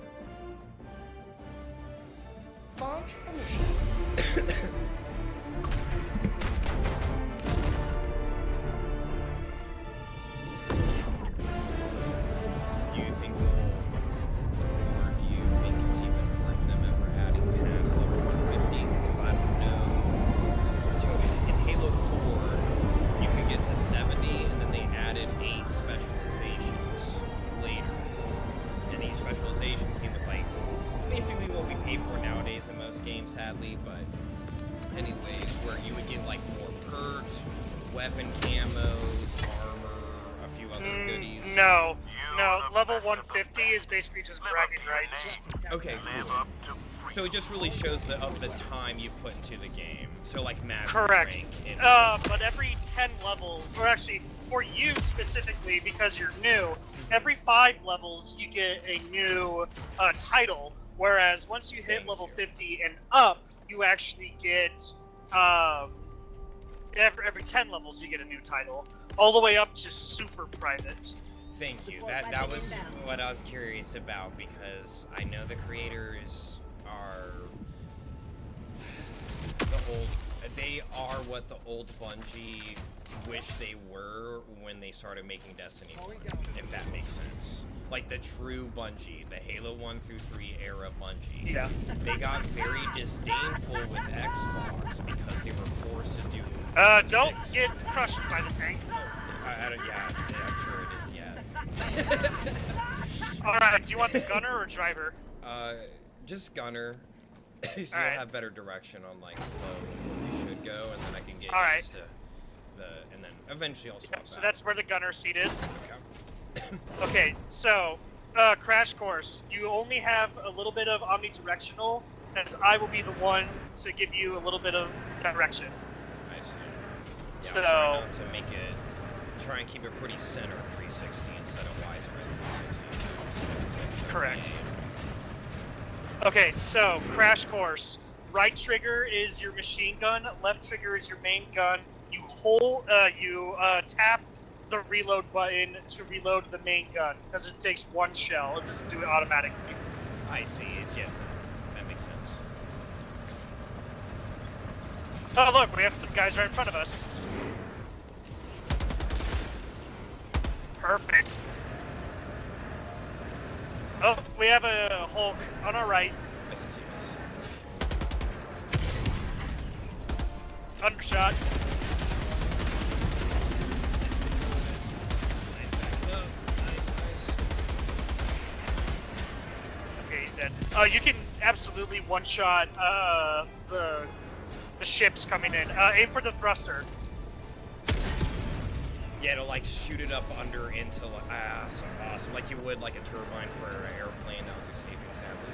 Launch initiated. Do you think or do you think it's even worth them ever adding past level 150? Because I don't know. So in Halo 4, you could get to 70, and then they added 8 specializations later. And each specialization came with like basically what we pay for nowadays in most games, sadly. But anyways, where you would get like more perks, weapon camos, armor, a few other goodies. No, level 150 is basically just bragging rights. Okay, cool. So it just really shows the time you put into the game. So like max Correct. rank in But every 10 levels, or actually for you specifically because you're new, every 5 levels you get a new title. Whereas once you hit level 50 and up, you actually get every 10 levels you get a new title, all the way up to super private. Thank you. That was what I was curious about, because I know the creators are they are what the old Bungie wish they were when they started making Destiny 4, if that makes sense. Like the true Bungie, the Halo 1 through 3 era Bungie. Yeah. They got very disdainful with Xbox because they were forced to do Don't 6. get crushed by the tank. I don't, yeah, I'm sure it did, yeah. Alright, do you want the gunner or driver? Just gunner. So you'll Alright. have better direction on like flow where we should go, and then I can get Alright. used to and then eventually I'll swap So back. that's where the gunner seat is. Okay. Okay, so, crash course. You only have a little bit of omnidirectional, as I will be the one to give you a little bit of direction. I see. Yeah, So- I'm trying not to make it, try and keep it pretty center 360 instead of widespread 360. Correct. Okay, so, crash course. Right trigger is your machine gun, left trigger is your main gun. You hold, tap the reload button to reload the main gun, because it takes one shell. It doesn't do it automatically. I see. Yes, that makes sense. Oh, look, we have some guys right in front of us. Perfect. Oh, we have a Hulk on our right. I see this. Undershot. Nice back up. Nice. Okay, he's dead. You can absolutely one-shot the ships coming in. Aim for the thruster. Yeah, to like shoot it up under into like awesome, like you would like a turbine for an airplane. That was escaping sadly.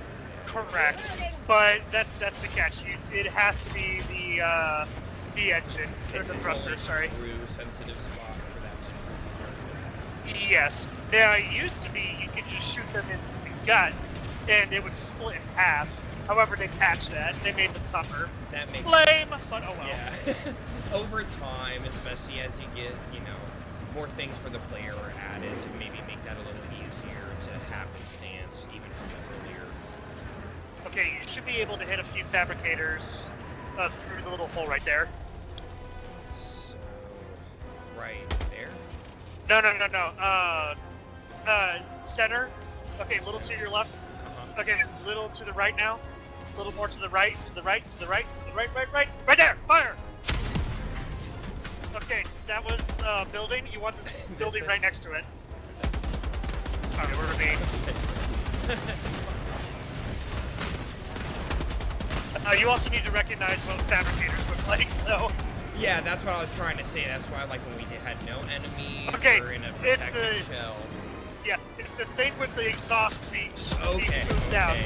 Correct. But that's the catch. It has to be the engine or the thruster. Sorry. True sensitive spot for that. Yes. Now it used to be you could just shoot them in the gut, and it would split in half. However, they patched that. They made them tougher. That makes Lame, sense. but oh well. Yeah. Over time, especially as you get, more things for the player are added to maybe make that a little easier to happenstance even from earlier. Okay, you should be able to hit a few fabricators through the little hole right there. So, right there. No. Center. Okay, a little to your left. Okay, a little to the right now. A little more to the right, to the right, to the right, to the right. Right there! Fire! Okay, that was building. You want the building right next to it. Alright, we're being. You also need to recognize what fabricators look like, so. Yeah, that's what I was trying to say. That's why, like, when we had no enemies Okay, or in a it's protected the- shell. Yeah, it's the thing with the exhaust beach. Okay, Down.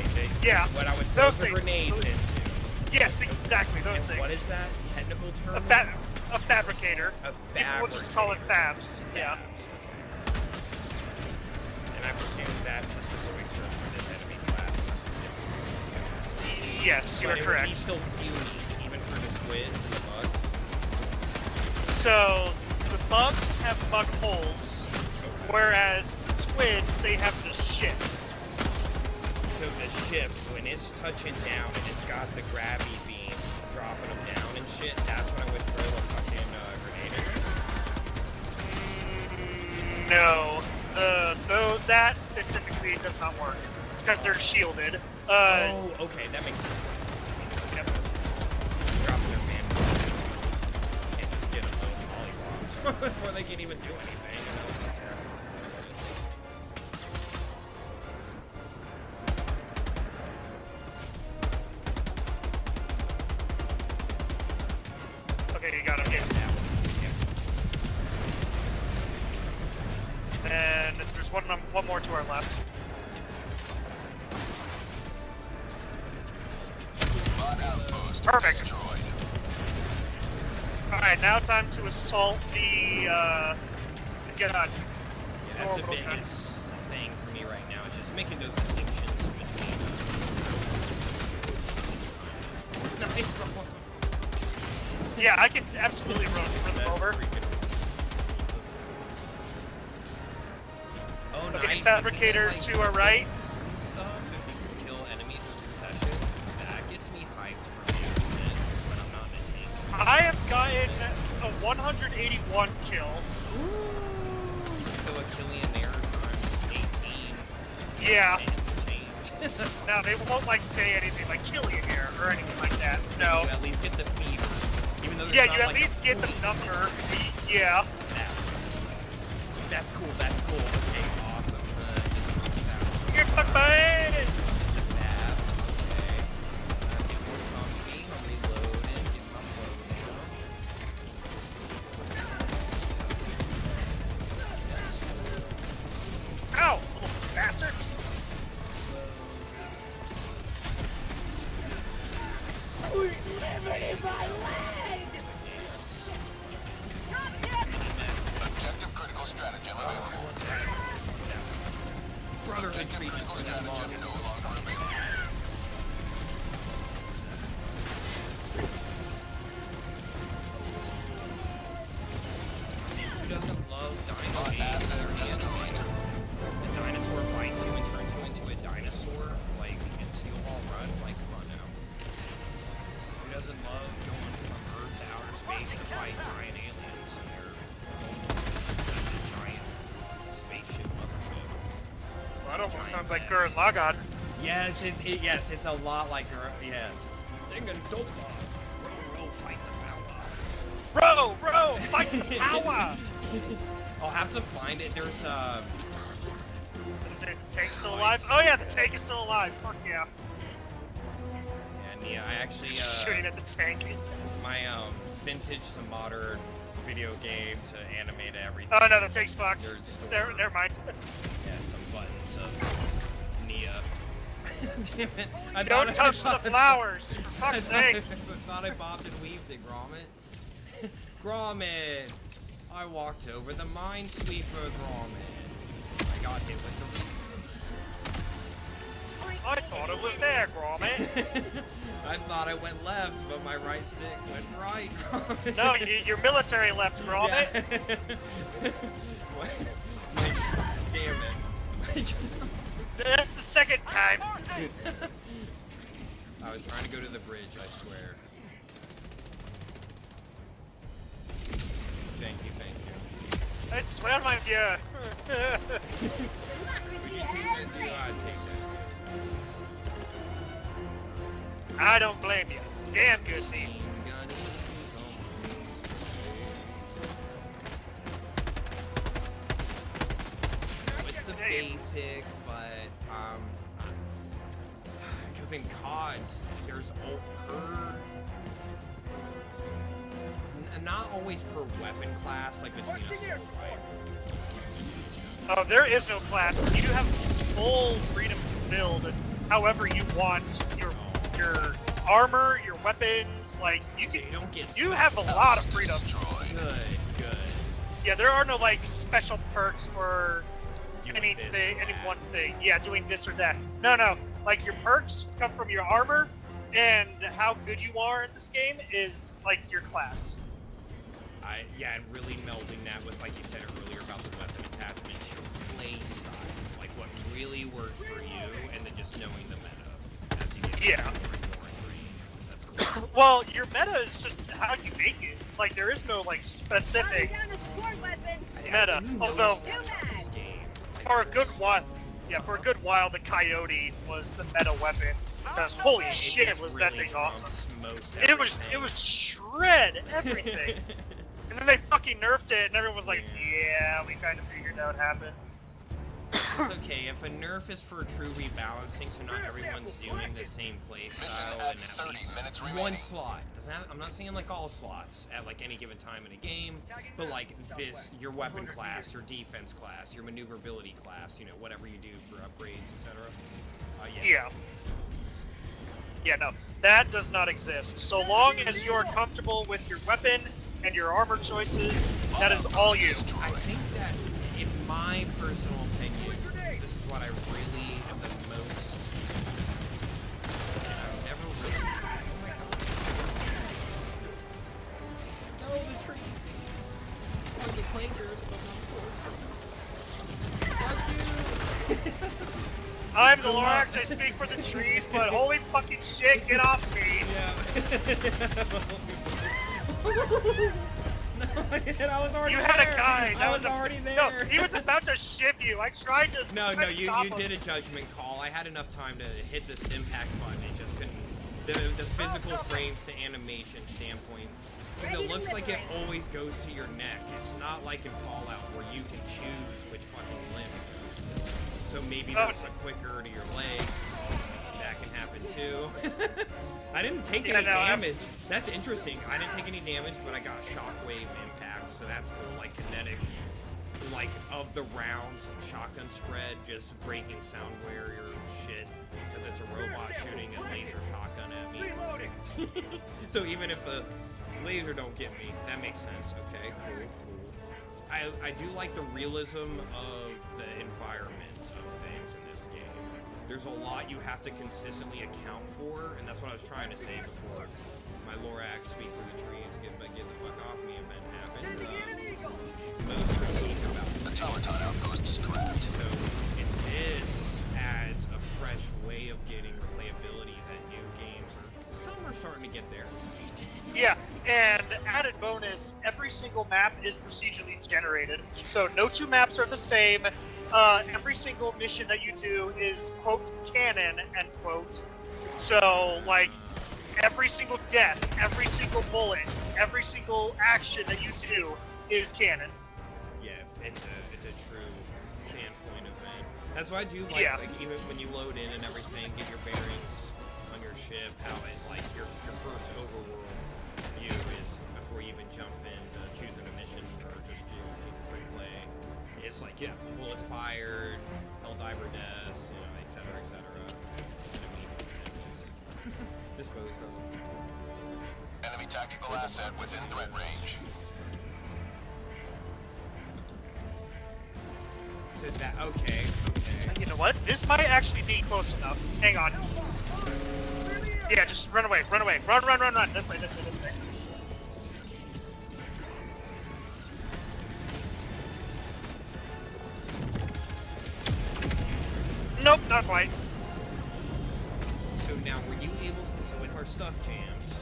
Yeah. What I would throw Those the things. grenades into. Yes, exactly, those And things. what is that technical term? A fabricator. A People will just call it fabs. Yeah. And I presume that's the specific term for this enemy class. Yes, you But are it would be correct. still puny, even for the squids and the bugs. So, the bugs have bug holes, Whereas squids, they have the ships. So the ship, when it's touching down and it's got the gravity beam dropping them down and shit, that's when I would throw a fucking grenade. No. Though that specifically does not work. Because they're shielded. Oh, okay, that makes sense. Yep. Dropping their man. Can't just get them those mollywops before they can even do anything, you know? Okay, you got him. Yeah. And there's one more to our left. Perfect. Alright, now time to assault the get on. Yeah, that's the biggest thing for me right now, is just making those distinctions between nice roll. Yeah, I can absolutely run them over. Oh, Okay, nice. fabricator to our right. Stuff, if you can kill enemies in succession, that gets me hyped for movement when I'm not in a tank. I have gotten a 181 kill. Ooh. So a killian there times 18. Yeah. Man, change. Now they won't like say anything like killing here or anything like that. No. You at least get the feeder. Even though there's Yeah, not you at like least get the number. Yeah. That's cool. That's cool. Okay, awesome. You're fucked by it. Okay. Get more comfy. Reload and get my flow. Ow, little bastards. Objective critical strategy available. Brotherly treatment for that long. No longer available. Who doesn't love dino games? Asset destroyed. The dinosaur bites you and turns you into a dinosaur, like in Steel Ball Run. Like, come on now. Who doesn't love going from Earth to outer space to fight giant aliens and their giant spaceship mothership? Well, that almost sounds like Gurren Lagann. Yes, yes, it's a lot like her. Yes. Dingen Dopa. Row, fight the power. Bro, fight the power. I'll have to find it. There's Is the tank still alive? Oh yeah, the tank is still alive. Fuck yeah. and yeah, I actually Just shooting at the tank. my vintage to modern video game to animate everything. Oh no, the tank's fucked. There's Never mind. Yeah, some buttons of Nia. Damn it! Don't touch the flowers, for fuck's sake. I thought I bobbed and weaved it, Gromit. Gromit! I walked over the Minesweeper, Gromit. I got hit with the... I thought it was there, Gromit. I thought I went left, but my right stick went right, Gromit. No, you're military left, Gromit. Damn it. That's the second time. I was trying to go to the bridge, I swear. Thank you, thank you. I swear my view. Would you take that, dude? I'd take that. I don't blame you. Damn good team. It's the basic, but because in CODs there's not always per weapon class, like between assault rifle. Oh, there is no class. You do have full freedom to build however you want your armor, your weapons. Like you can, you have a lot of freedom. Good, good. Yeah, there are no like special perks for anything, any one thing. Yeah, doing this or that. No. Like your perks come from your armor, and how good you are in this game is like your class. Yeah, and really melding that with, like you said earlier, about the weapon attachments, your Yeah. Well, your meta is just how you make it. Like, there is no, like, specific Down a support weapon. meta. Although, New mag. for a good while, the Coyote was the meta weapon. Because holy shit, was that thing awesome! It was shred everything. And then they fucking nerfed it, and everyone was like, "Yeah, we kind of figured out what happened." It's okay, if a nerf is for true rebalancing, so not everyone's doing the same play style and at least one slot. I'm not saying like all slots at like any given time in a game, but like this, your weapon class, your defense class, your maneuverability class, you know, whatever you do for upgrades, etc. Yeah, no, that does not exist. So long as you are comfortable with your weapon and your armor choices, that is all you. I think that, in my personal opinion, this is what I really am the most. And I've never really. Oh, the tree. Oh, the clankers, but not the I'm the Lorax, I speak for the trees, but holy fucking shit, get off me! I was already You had there. a guy. I was already there. No, he was about to ship you. I tried to. No, you stop did him. a judgment call. I had enough time to hit this impact button. It just couldn't. The physical frames to animation standpoint, because it looks like it always goes to your neck. It's not like in Fallout where you can choose which fucking limb it goes to. So maybe there's a quicker to your leg. That can happen too. I didn't take any damage. That's interesting. I didn't take any damage, but I got shockwave impact, so that's cool. Like kinetic, like of the rounds and shotgun spread, just breaking sound barrier shit because it's a robot shooting a laser shotgun at me. So even if the laser don't get me, that makes sense. Okay, cool. I do like the realism of the environment of things in this game. There's a lot you have to consistently account for, and that's what I was trying to say before my Lorax speak for the trees, get the fuck off me event happened. Most critique about the Automaton outpost is correct. So, and this adds a fresh way of getting replayability that new games some are starting to get there. Yeah, and added bonus, every single map is procedurally generated, so no two maps are the same. Every single mission that you do is, quote, canon, end quote. So, like, every single death, every single bullet, every single action that you do is canon. Yeah, it's a true standpoint event. That's why I do like, like even when you load in and everything, get your bearings on your ship, how it, like, your first overworld view is before you even jump in, choosing a mission or just quick play. It's like, yeah, bullets fired, Helldiver deaths, you know, etc., etc. Enemies disposed of. Enemy tactical asset within threat range. So that, okay. You know what? This might actually be close enough. Hang on. Yeah, just run away, run. Run. This way. Nope, not quite. So now, were you able to, so with our stuff jams,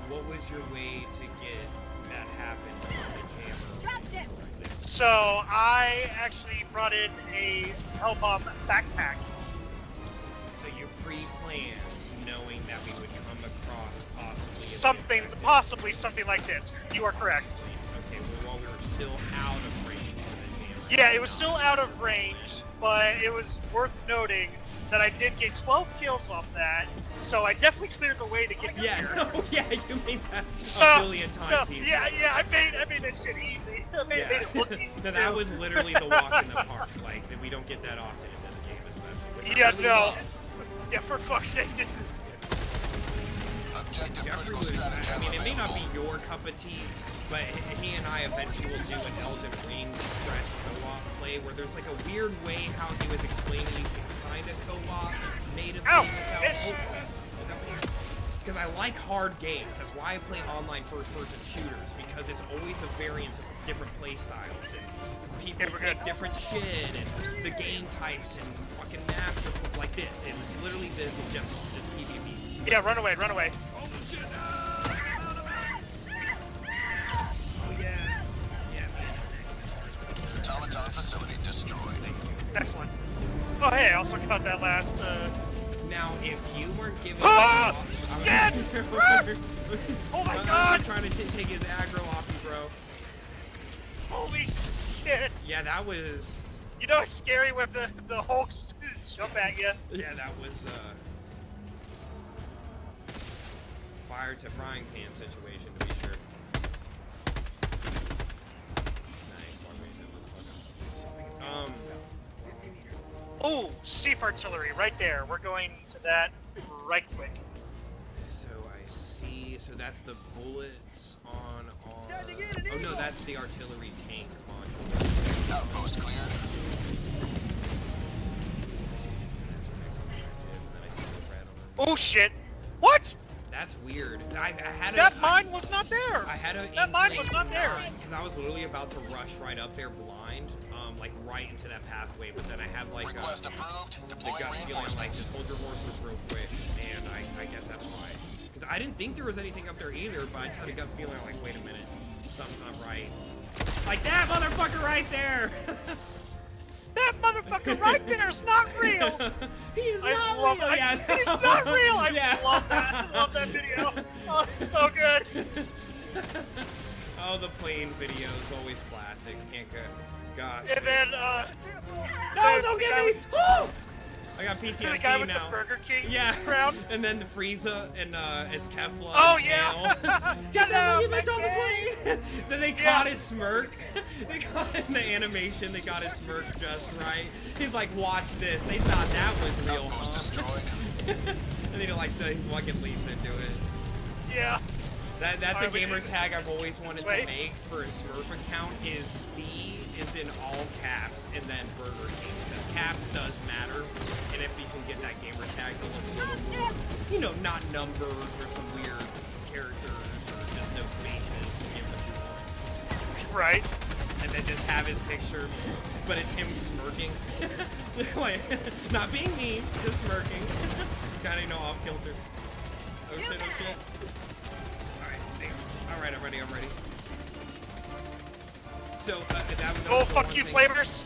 what was your way to get that happen on the jammer? Dropship. So I actually brought in a Hellbomb backpack. So you pre-planned, knowing that we would come across Possibly something like this. You are correct. Okay, well, while we were still out of range for the jammer. Yeah, it was still out of range, but it was worth noting that I did get 12 kills off that, so I definitely cleared the way to get to here. You made that So, a billion times easier. Yeah, I made that shit easy. I made it look easy No, too. that was literally the walk in the park. Like, we don't get that often in this game, especially. Which I Yeah, really no. love. Yeah, for fuck's sake. Jeffrey would, I mean, it may not be your cup of tea, but he and I eventually will do an Elden Ring fresh co-op play where there's like a weird way how he was explaining you can kind of co-op natively. Ow! without- Bitch! Look up here. because I like hard games. That's why I play online first-person shooters, because it's always a variance of different play styles, and people pick different shit, and the game types, and fucking maps are like this. And it's literally this, and just PvP. Yeah, run away, run away. Oh shit! Oh yeah. Yeah. Automaton facility destroyed. Excellent. Oh hey, I was talking about that last. Now, if you weren't giving Ah! Dead! Oh my I'm god! trying to take his aggro off you, bro. Holy shit! Yeah, that was. You know it's scary when the Hulks jump at you. Yeah, that was fire to frying pan situation, to be sure. Nice. Oh, Sief artillery right there. We're going to that right quick. So I see. So that's the bullets on our. Oh no, that's the artillery tank module. Outpost cleared. Oh shit! What? That's weird. I had That mine was not there. I had a That mine was not there. because I was literally about to rush right up there blind, like right into that pathway. But then I had like Request approved. the Deploying gut feeling like reinforcements. just hold your horses real quick, and I guess that's why. Because I didn't think there was anything up there either, but I just had a gut feeling like, wait a minute, something's not right. Like that motherfucker right there. That motherfucker right there is not real. He's I not love real. it. Yeah. He's not real. I Yeah. love that. I love that video. Oh, it's so good. Oh, the plane videos, always classics. Can't go. Gosh. And then No, don't get me! Oh! I got the PTSD guy with now. the Burger King Yeah. crown. And then the Frieza and it's Kefla. Oh and yeah. Kale. Get that monkey Hello, bitch on the plane! Then they Yeah. caught his smirk. They caught in the animation. They got his smirk just right. He's like, watch this. They thought that was real, Outpost huh? destroyed. And then like the fucking leads into it. Yeah. That's a Are we- gamer tag I've always wanted Wait. to make for a Smurf account. Is B is in all caps and then Burger King, because caps does matter. And if you can get that gamer tag to look a little more, you know, not numbers or some weird characters or just no spaces, you know what you want. Right. And then just have his picture, but it's him smirking. Like, not being mean, just smirking. Kinda, you know, off kilter. Oh shit, oh shit. Alright, I'm ready, I'm ready. So, that was Oh the fuck one you, thing- flavors.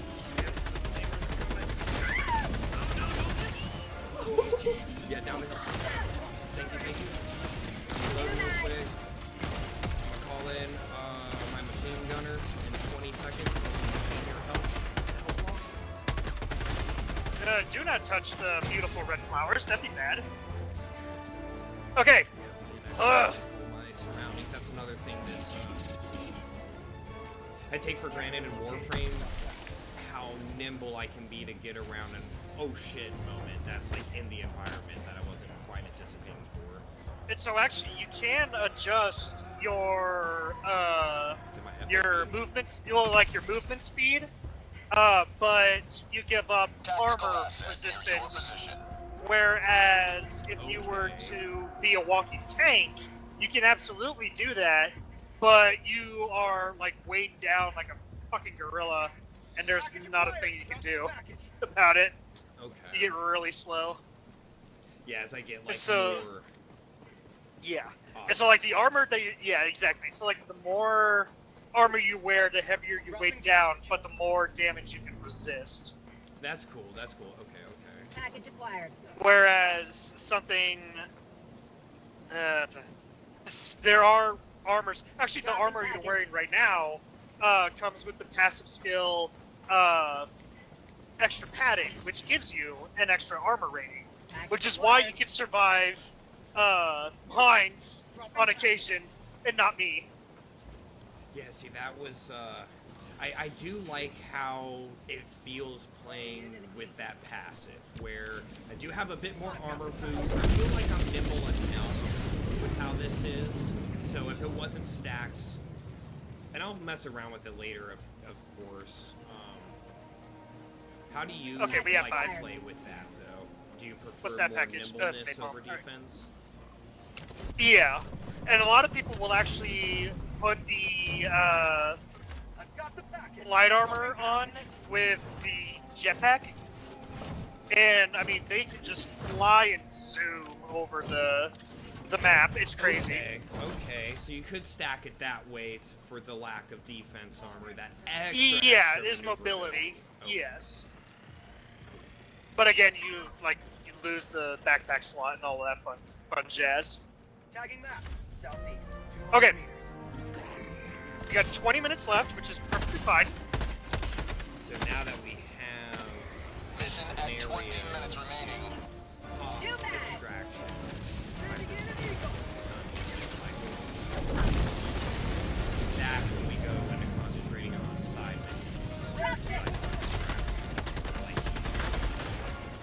Yeah, down the hill. Thank you, thank you. Reload real quick. Call in my machine gunner in 20 seconds. Need your help. Do not touch the beautiful red flowers. That'd be bad. Okay. Ugh. My surroundings, that's another thing this I take for granted in Warframe, how nimble I can be to get around an oh shit moment that's like in the environment that I wasn't quite anticipating for. And so actually, you can adjust your So my FFP. movements, like your movement speed, but you give up Tactical armor assets near your resistance. position. Whereas if you were to be a walking tank, you can absolutely do that, but you are like weighed down like a fucking gorilla, and there's not a thing you can do about it. You Okay. get really slow. Yeah, as I get like So- more Yeah. And so like the armor that you, yeah, exactly. So like the more armor you wear, the heavier you weigh down, but the more damage you can resist. That's cool, that's cool. Okay, okay. Package acquired. Whereas something, there are armors. Actually, the armor you're wearing right now comes with the passive skill extra padding, which gives you an extra armor rating, which is why you can survive mines on occasion and not me. Yeah, see, that was, I do like how it feels playing with that passive, where I do have a bit more armor boost. I feel like I'm nimble enough with how this is, so if it wasn't stacked, and I'll mess around with it later, of course. How do you Okay, we have like to five. play with that, though? Do you prefer What's that more package? nimbleness Space over Ball. Alright. defense? Yeah, and a lot of people will actually put the I've got the package. light armor on with the jetpack, and I mean they can just fly and zoom over the map. It's crazy. Okay, so you could stack it that way for the lack of defense armor, that Yeah, extra it is maneuverability. mobility. Okay. Yes, but again, you lose the backpack slot and all that fun jazz. Tagging map. Southeast. 200 Okay. meters. You got 20 minutes left, which is perfectly fine. So now that we have Mission at 20 scenario minutes remaining. of New mag. extraction, that's when we go into concentrating on side missions. Like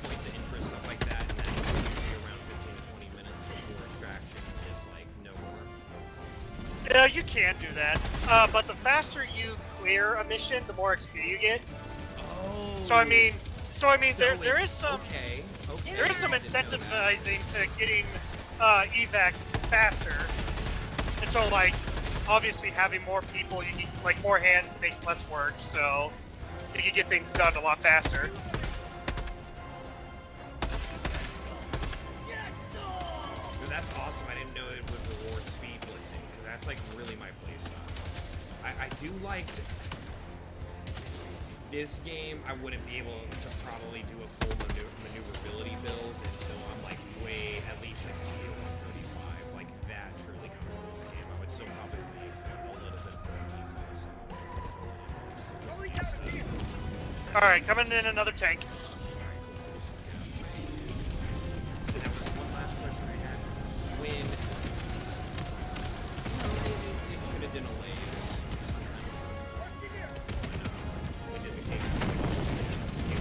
points of interest, stuff like that, and that's usually around 15 to 20 minutes before extraction is like no more. You can do that, but the faster you clear a mission, the more XP you get. Oh. So I mean, there it- is some Okay. there is some I didn't know that. incentivizing to getting evac faster, and so like obviously having more people, you need like more hands makes less work, so you can get things done a lot faster. Dude, that's awesome. I didn't know it would reward speed blitzing, because that's like really my playstyle. I do like this game. I wouldn't be able to probably do a full maneuverability build until I'm like way at least like 135. Like that truly comes from the game. I would still probably need a little bit more defense. Only got a few. All right, coming in another tank. That was one last question I had. When it should have been a lays.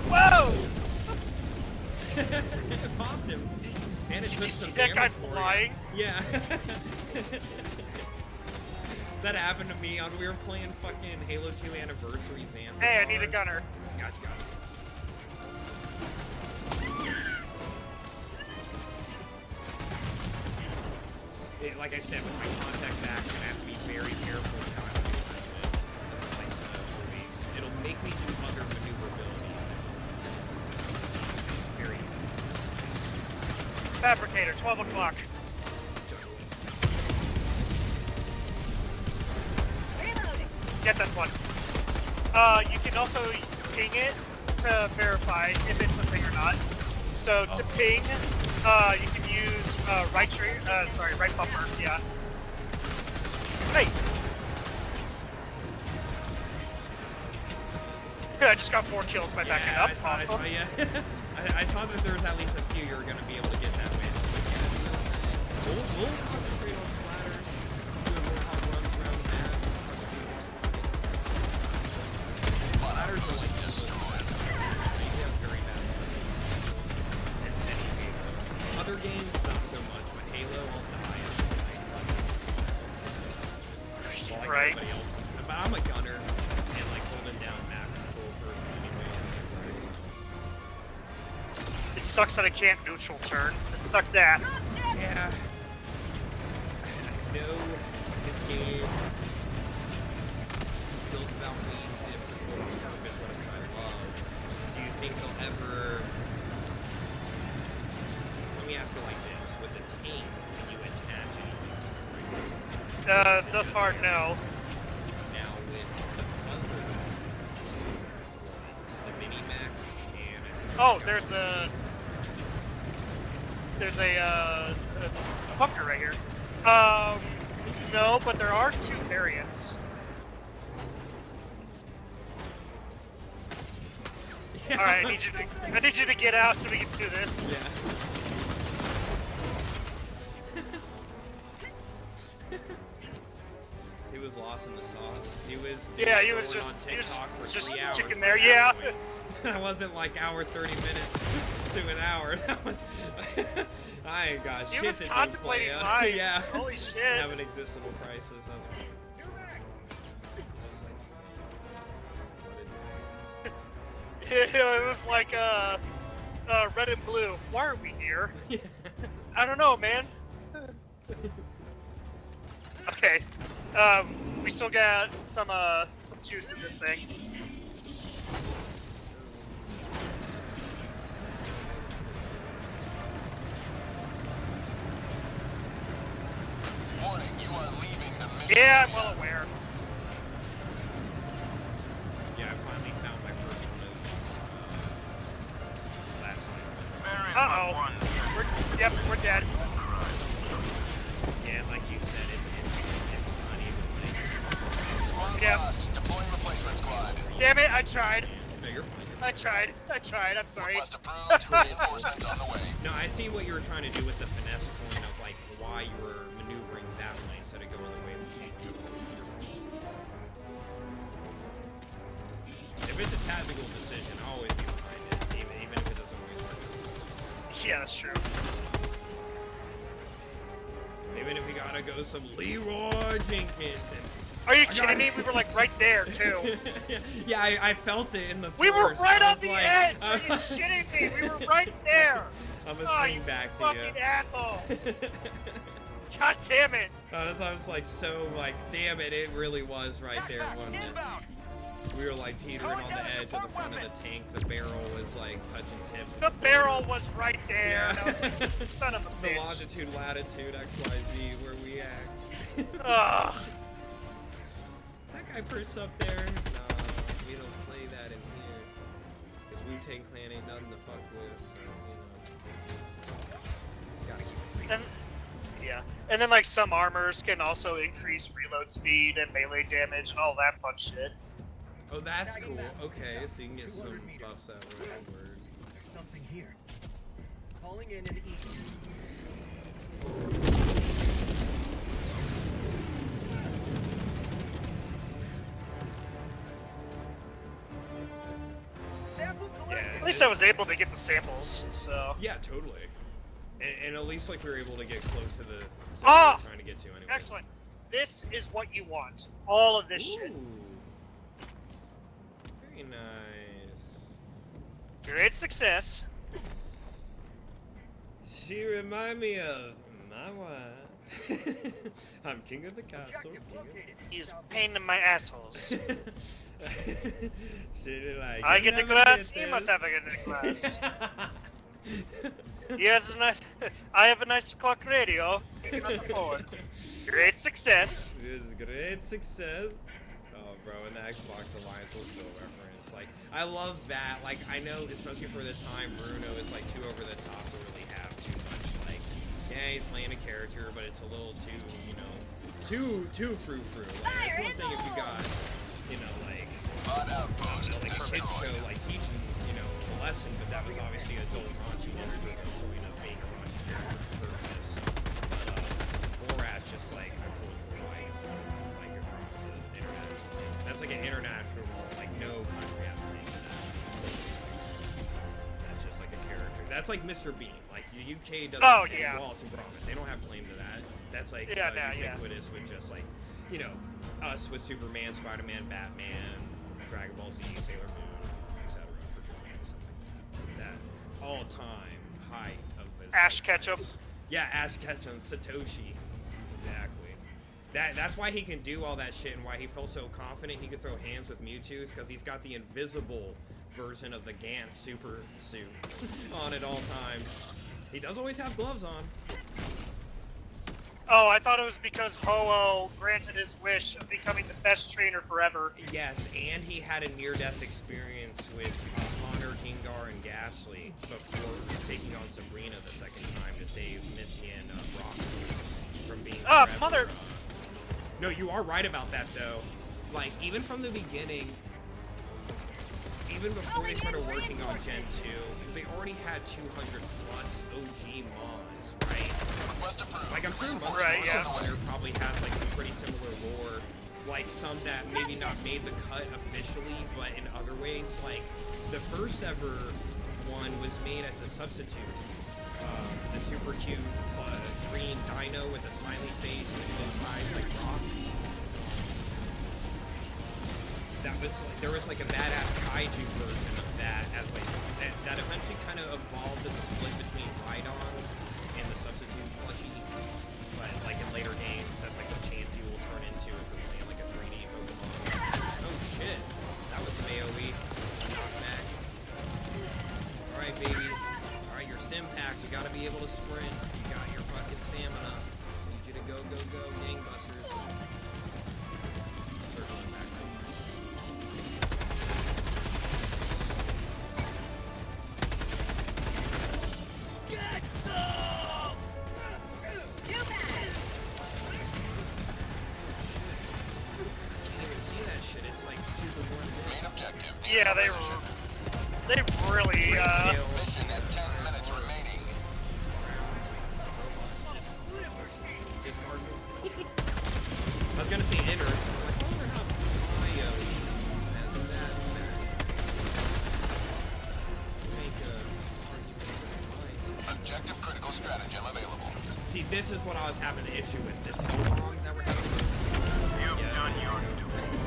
Whoa! It popped him, and it Did took you some see that guy damage for flying? you. Yeah. That happened to me on we were playing fucking Halo 2 Anniversary Zanzibar. Hey, I need a gunner. Gotcha. Like I said, with my context action, I have to be very careful with how I maneuver it. Release. It'll make me do other maneuverabilities. Very nice. Fabricator, 12 o'clock. Reloading. Get that one. You can also ping it to verify if it's a thing or not. So to ping, you can use right bumper. Yeah. Hey. Good, I just got 4 kills by backing up. Awesome. I saw that there was at least a few you were going to be able to get that way. So we'll concentrate on splatters, doing more hard runs around the map. Splatters are like just they have very bad luck in any game. Other games, not so much, but Halo, I'll die in like 5 seconds. While Right. everybody else, but I'm a gunner, and like holding down map control person anyway. It sucks that I can't neutral turn. It sucks ass. Yeah. I know this game is built about being difficult on purpose, which I love. Do you think they'll ever... Let me ask you like this. With the tank, can you attach anything to it? Thus far, no. Now with the other ones, the mini-mech and... Oh, there's a bunker right here. No, but there are 2 variants. Yeah. All right, I need you to get out so we can do this. Yeah. He was lost in the sauce. He was on TikTok for just 3 hours. chicken there. Yeah. That wasn't like hour 30 minutes to an hour. That was I ain't got He shit was to do, contemplating playa. life. Yeah. Holy shit. Have an existential crisis. That's just like It was like red and blue. Why are we here? I don't know, man. Okay. We still got some juice in this thing. Warning, you are leaving the mission. Yeah, I'm well aware. Yeah, I finally found my first one of these last night. There is Uh-oh. but one. Yep, we're dead. Yeah, like you said, it's not even like. Squad Yep. lost. Deploying replacement squad. Damn it, I tried. No, you're fine. I tried, I'm sorry. Request approved. Reinforcements on the way. No, I see what you were trying to do with the finesse point of like why you were maneuvering that way instead of going the way we came. If it's a tactical decision, I'll always be behind it, even if it doesn't always work. Yeah, that's true. Even if we gotta go some Leroy Jenkins. Are you kidding me? We were like right there too. Yeah, I felt it in the We were force. right I on was the like, edge. Are you shitting me? We were right there. I'm gonna Oh, swing you back to fucking you. asshole. God damn it. I was like so like, damn it, it really was right there, wasn't it? We were like teetering on the edge of the front of the tank. The barrel was like touching tips. The barrel was right there. Yeah. And I was like, son of a The bitch. longitude, latitude, XYZ, where we at. Ugh. That guy perched up there. Nah, we don't play that in here. Cause Wu-Tang Clan ain't nothing to fuck with, so, gotta keep it real. And, yeah. And then like some armors can also increase reload speed and melee damage and all that fun shit. Oh, that's cool. Okay, so you can get some buffs that way. Word. There's something here. Calling in an E. Sample collected. At least I was able to get the samples, so. Yeah, totally. And at least like we were able to get close to the zone Ah! we were trying to get to anyway. Excellent. This is what you want. All of this shit. Ooh. Very nice. Great success. She remind me of my wife. I'm king of the castle. Objective located. He's a pain in my assholes. She like. I "You get the never glass, did he must this." have a good glass. He has a nice. I have a nice clock radio. Picking up the phone. Great success. It is a great success. Oh, bro, and the Xbox Alliance will still reference. Like, I love that. Like, I know, especially for the time, Bruno is like too over the top to really have too much. Like, yeah, he's playing a character, but it's a little too, you know, too frou-frou. Like, that's one thing if you got, you know, like, like a kid show, like teaching, you know, a lesson, but that was obviously adult raunchy. That's the point of being a raunchy character for this. But Borat's just like a cultural like across the international. That's like an international, like no country has claim to that. That's just like a character. That's like Mr. Bean. Like the UK doesn't. Oh, yeah. Wallace and Gromit. They don't have claim to that. That's like Yeah, nah, yeah. ubiquitous with just like, you know, us with Superman, Spider-Man, Batman, Dragon Ball Z, Sailor Moon, etc. for Japan, something like that. That all-time height of his Ash Ketchum. Yeah, Ash Ketchum, Satoshi. Exactly. That's why he can do all that shit and why he felt so confident he could throw hands with Mewtwo's, because he's got the invisible version of the Gantz super suit on at all times. He does always have gloves on. Oh, I thought it was because Ho-Oh granted his wish of becoming the best trainer forever. Yes, and he had a near-death experience with Honor, Gengar, and Ghastly before taking on Sabrina the second time to save Misty and Roxy from being forever, Mother... No, you are right about that, though. Like, even from the beginning, even before they started working on Gen 2, because they already had 200 plus OG mods, right? Like, I'm sure Monster Hunter probably has, like, some pretty similar lore. Like, some that maybe not made the cut officially, but in other ways. Like, the first ever one was made as a substitute. The super cute green dino with a smiley face and closed eyes like Rock. That was like, there was like a badass kaiju version of that as like that eventually kind of evolved in the split between Rhydon and the substitute plushie. but like in later games, that's like the chance you will turn into if you're playing like a 3D Pokemon. Oh shit, that was some AoE. Knock back. All right, baby. All right, your stim packed. You gotta be able to sprint. You got your fucking stamina. Need you to go, go, go, gangbusters. Circling back up. Yeah, they really, Mission has 10 minutes remaining. I was gonna say enter. I wonder how Mario has that. Make a argument. Objective critical stratagem available. See, this is what I was having an issue with. This hellbomb that we're having. You've done your duty.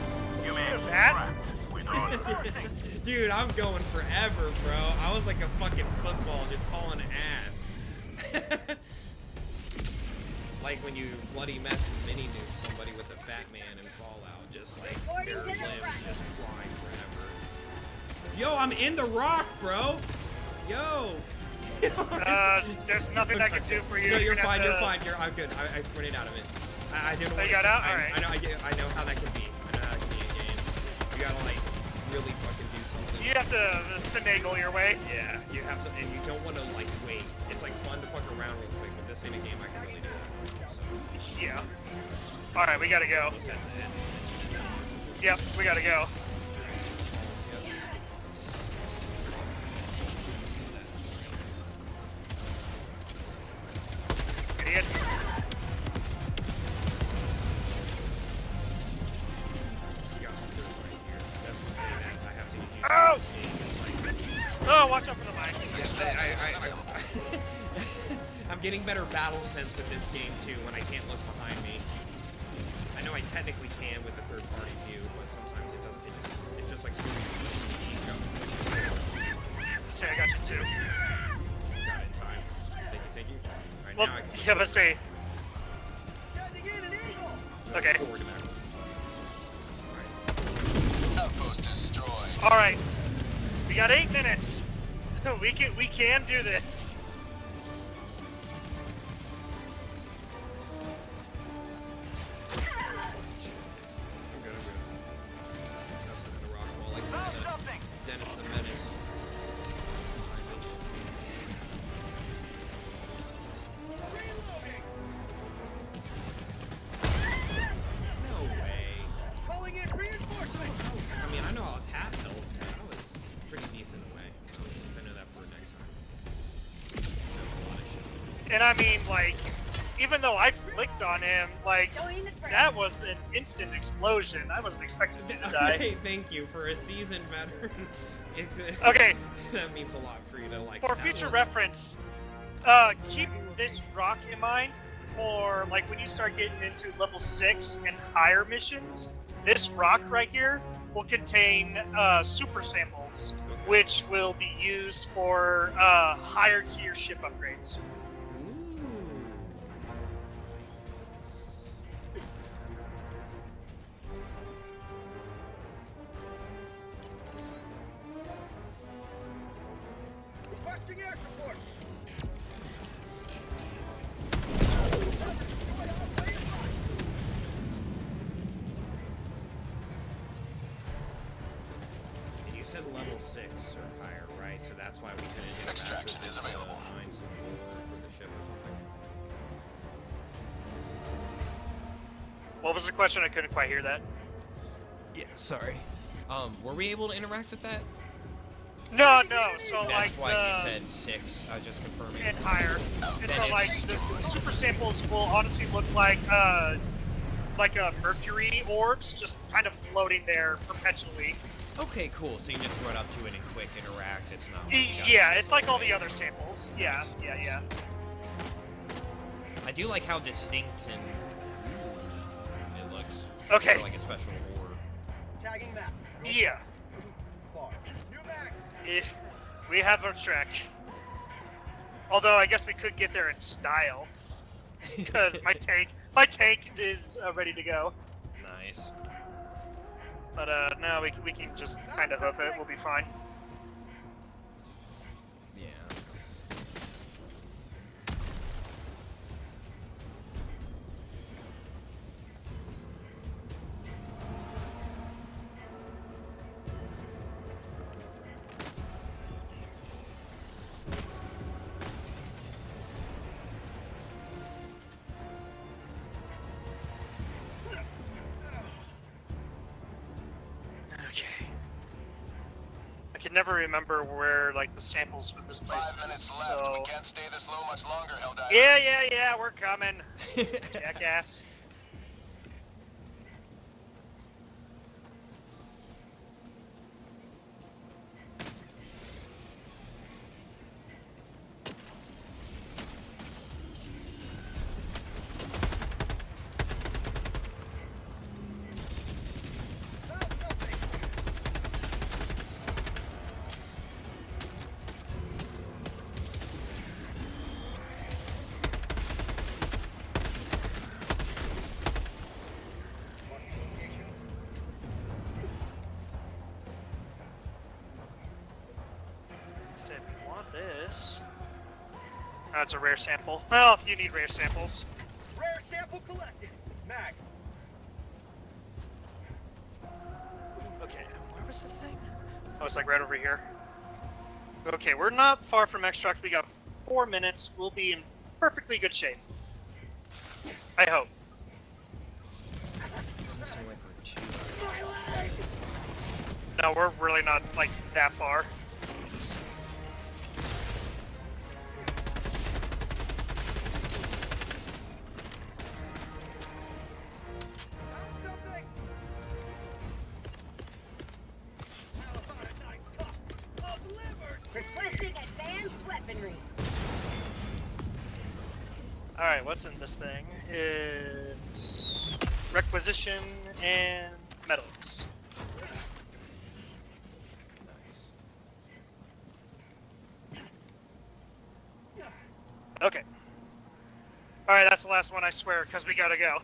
You may have That? scrapped with all of everything. Dude, I'm going forever, bro. I was like a fucking football just hauling ass. Like when you bloody mess and mini nuke somebody with a fat man in Fallout, just like their limbs just flying forever. Yo, I'm in the rock, bro. Yo. there's nothing I can do for you. No, you're fine. You're to... fine. I'm good. I printed out of it. I didn't want you got out? All right. I know how that can be. I know how that can be in games. You gotta like really fucking do something. You have to finagle your way. Yeah, you have to, and you don't want to like wait. It's like fun to fuck around real quick, but this ain't a game I can really do that. So. Yeah. All right, we gotta go. Yep, we gotta go. Idiots. Oh! Oh, watch out for the mics. I'm getting better battle sense with this game too when I can't look behind me. I know I technically can with the third-party view, but sometimes it doesn't. It's just like Say I got you too. got it in time. Thank you. All right, Well, now I can yeah, let's see. Okay. forward to back. Outpost destroyed. All right. We got 8 minutes. We can do this. I'm good. Let's go sit in the rock wall like Dennis the Menace. No way. Calling in reinforcements. I mean, I know I was half health, but I was pretty decent away. So I know that for next time. A lot of shit. And I mean, like, even though I flicked on him, like, that was an instant explosion. I wasn't expecting him to die. Okay, thank you for a seasoned veteran. Okay. That means a lot for you to like. For that future was- reference, keep this rock in mind for, like, when you start getting into level 6 and higher missions. This rock right here will contain super samples, which will be used for higher tier ship upgrades. Requesting air support. And you said level 6 or higher, right? So that's why we couldn't interact Extraction with is it, available. mine some for the ship or something. What was the question? I couldn't quite hear that. Yeah, sorry. Were we able to interact with that? No. So That's like why the you said 6. I was just confirming. and higher. And so Then like the super samples will honestly look like mercury orbs, just kind of floating there perpetually. Okay, cool. So you just run up to it and quick interact. It's not. Like you gotta Yeah, do it's like all something. the other samples. Yeah. I do like how distinct and it looks. Okay. For like a special orb. Tagging map. Yeah. Far. New back. We have our track. Although I guess we could get there in style. because my tank is ready to go. Nice. But no, we can just kind of hoof it. We'll be fine. Yeah. Okay. I can never remember where like the samples for this place 5 minutes is. left. So We can't stay this low much longer, Helldiver. yeah, we're coming, jackass. So if you want this, that's a rare sample. Well, you need rare samples. Rare sample collected. Mag. Okay, where was the thing? Oh, it's like right over here. Okay, we're not far from extract. We got 4 minutes. We'll be in perfectly good shape. I hope. No, we're really not like that far. Something. How about a nice cup? All delivered. Requesting advanced weaponry. Alright, what's in this thing? It's requisition and metals. Okay. Alright, that's the last one, I swear, because we gotta go.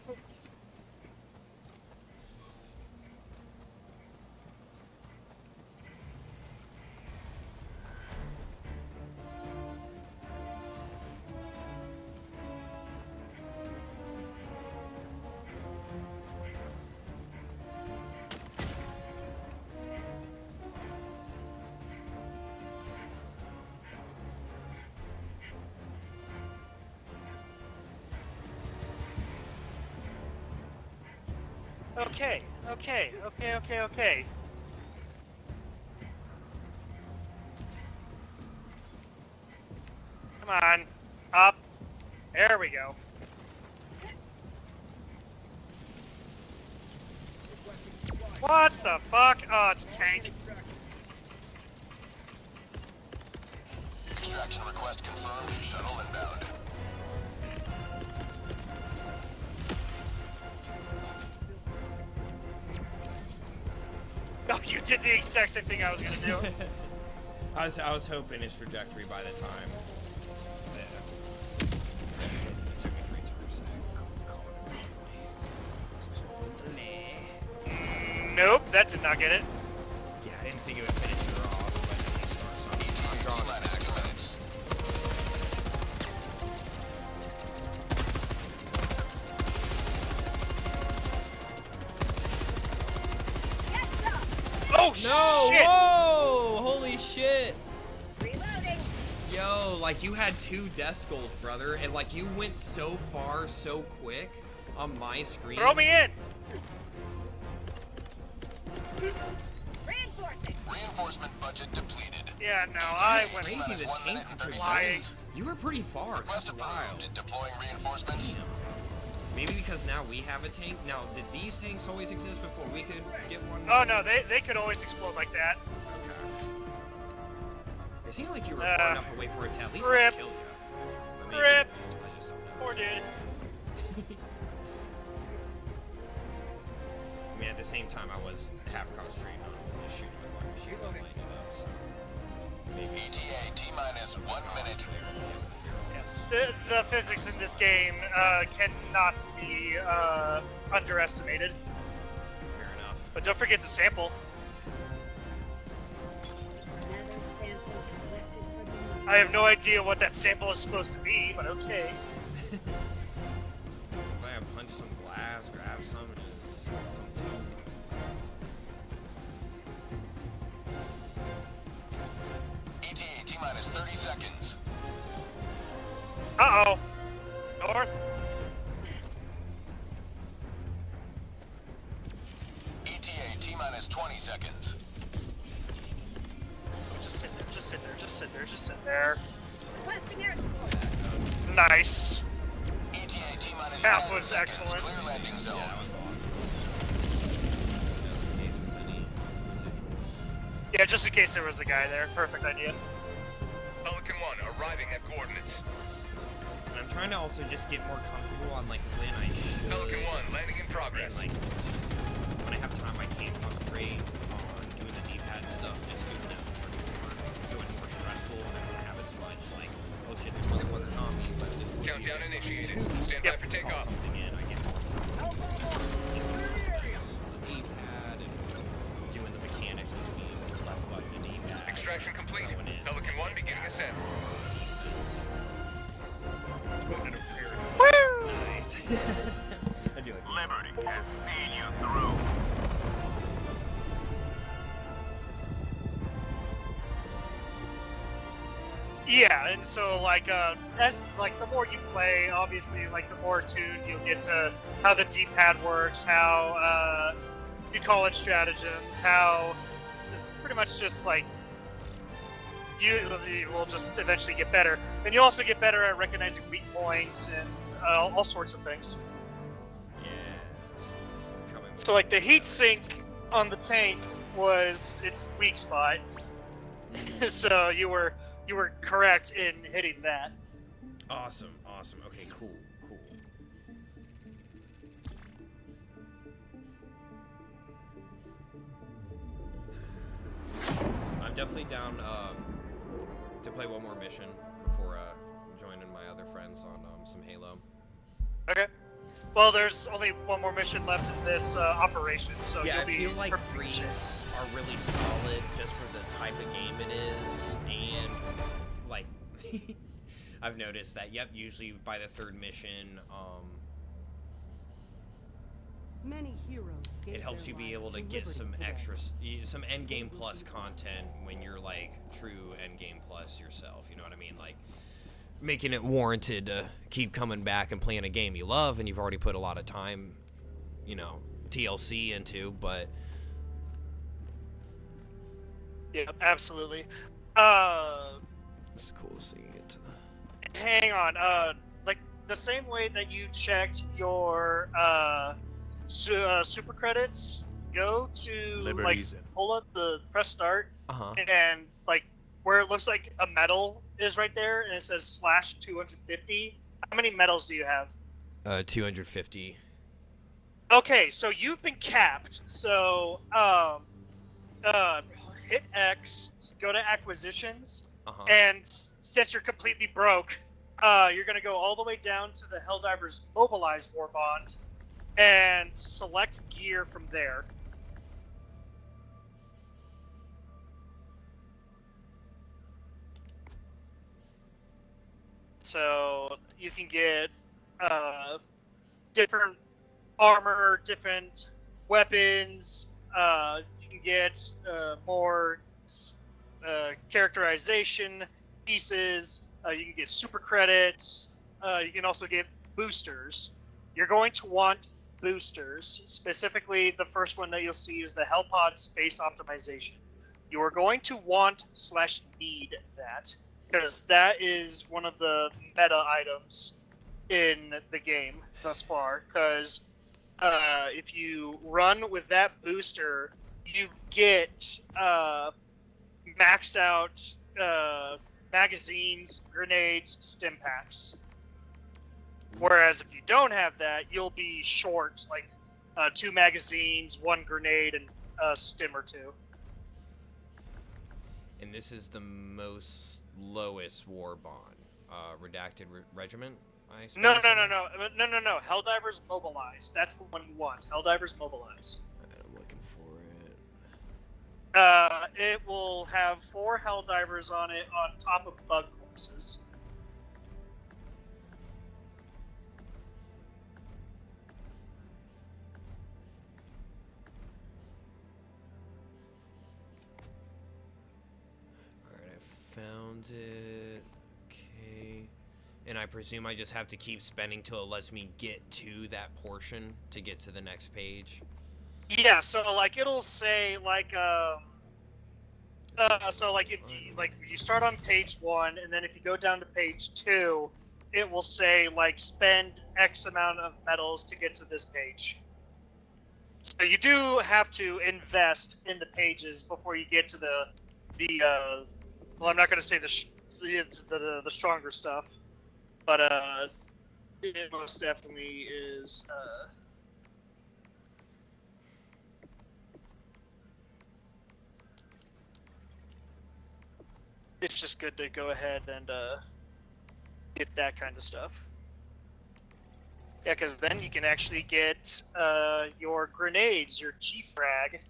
Okay. Come on. Up. There we go. What the fuck? Oh, it's a tank. Extraction request confirmed. Shuttle inbound. Oh, you did the exact same thing I was gonna do. I was hoping his trajectory by the time. Yeah. It took me 3 times. Nope, that did not get it. Yeah, I didn't think it would finish her off, but then he starts something. I'm drawing T-minus it. 2 minutes. Oh No! shit! Whoa! Holy shit! Reloading. Yo, like you had 2 death skulls, brother, and like you went so far so quick on my screen. Throw me in! Reinforcing. Reinforcement budget depleted. Yeah, no, I went Crazy, the One tank minute and was pretty 30 flying. seconds. You were pretty far. Request That's wild. approved. Deploying reinforcements. Damn. Maybe because now we have a tank. Now, did these tanks always exist before we could get one? Oh no, they could always explode like that. Okay. It seemed like you were far enough away for it to at least rip. not kill you. But maybe Rip. I just don't know. Poor dude. I mean, at the same time, I was half concentrating on just shooting with my machine gun lighting it up. So maybe. ETA T-minus 1 minute. Yeah. the physics in this game cannot be underestimated. Fair enough. But don't forget the sample. Another sample collected for the I have no idea what that sample is supposed to be, but okay. If I punch some glass, grab some, and just some tube. ETA T-minus 30 seconds. Uh-oh. North. ETA T-minus 20 seconds. Just sit there, just sit there, just sit there, just sit there. requesting air support. Nice. ETA T-minus That 10 was seconds. excellent. Clear landing zone. Yeah, that was awesome. Just in case there's any residuals. Yeah, just in case there was a guy there. Perfect idea. Pelican 1 arriving at coordinates. And I'm trying to also just get more comfortable on like when I should. Pelican 1 landing in progress. And, like, when I have time, I can't concentrate on doing the D-pad stuff. Just doing that more. So it's more stressful, and I don't have as much like, oh shit, there's motherfuckers on me. But just Countdown initiated. Stand by Yep. for call takeoff. something in, I get more. The D-pad and doing the mechanics between left button and D-pad. Extraction complete. Going in. Pelican 1 beginning ascent. Nice. I do like Liberty has seen you through. Yeah, and so like as like the more you play, obviously like the more tuned you'll get to how the D-pad works, how you call it stratagems, how pretty much just like you will just eventually get better. And you also get better at recognizing weak points and all sorts of things. Yeah, this is coming. So like the heat sink on the tank was its weak spot. So you were correct in hitting that. Awesome, awesome. Okay, cool, cool. I'm definitely down to play one more mission before joining my other friends on some Halo. Okay. Well, there's only one more mission left in this operation, so Yeah, I you'll be feel like perfectly threes safe. are really solid just for the type of game it is, and like I've noticed that. Yep, usually by the third mission, Many heroes gave it helps their you be lives able to get liberty some today. extra, some end game plus content when you're like true end game plus yourself. You know what I mean? Like making it warranted to keep coming back and playing a game you love and you've already put a lot of time, you know, TLC into. But Yeah, absolutely. it's cool to see you get to the. Hang on. Like the same way that you checked your super credits, go to Liberties like pull up the press start Uh-huh. and like where it looks like a medal is right there, and it says /250. How many medals do you have? 250. Okay, so you've been capped. So hit X, go to acquisitions, Uh-huh. and since you're completely broke, you're gonna go all the way down to the Helldiver's Mobilized Warbond, and select gear from there. So you can get different armor, different weapons. You can get more characterization pieces. You can get super credits. You can also get boosters. You're going to want boosters. Specifically, the first one that you'll see is the Hellpod Space Optimization. You are going to want / need that, because that is one of the meta items in the game thus far. Because if you run with that booster, you get maxed out magazines, grenades, stim packs. Whereas if you don't have that, you'll be short like 2 magazines, 1 grenade, and a stim or 2. And this is the most lowest war bond. redacted regiment. I suppose, No. Helldivers Mobilize. That's the one you want. Helldivers Mobilize. I'm looking for it. It will have 4 Helldivers on it on top of bug corpses. Alright, I found it. Okay. And I presume I just have to keep spending till it lets me get to that portion to get to the next page. Yeah, so like it'll say like so like if you start on page 1 and then if you go down to page 2, it will say like spend X amount of medals to get to this page. So you do have to invest in the pages before you get to the well, I'm not going to say the stronger stuff, but it most definitely is it's just good to go ahead and get that kind of stuff. Yeah, because then you can actually get your grenades, your G-Frag.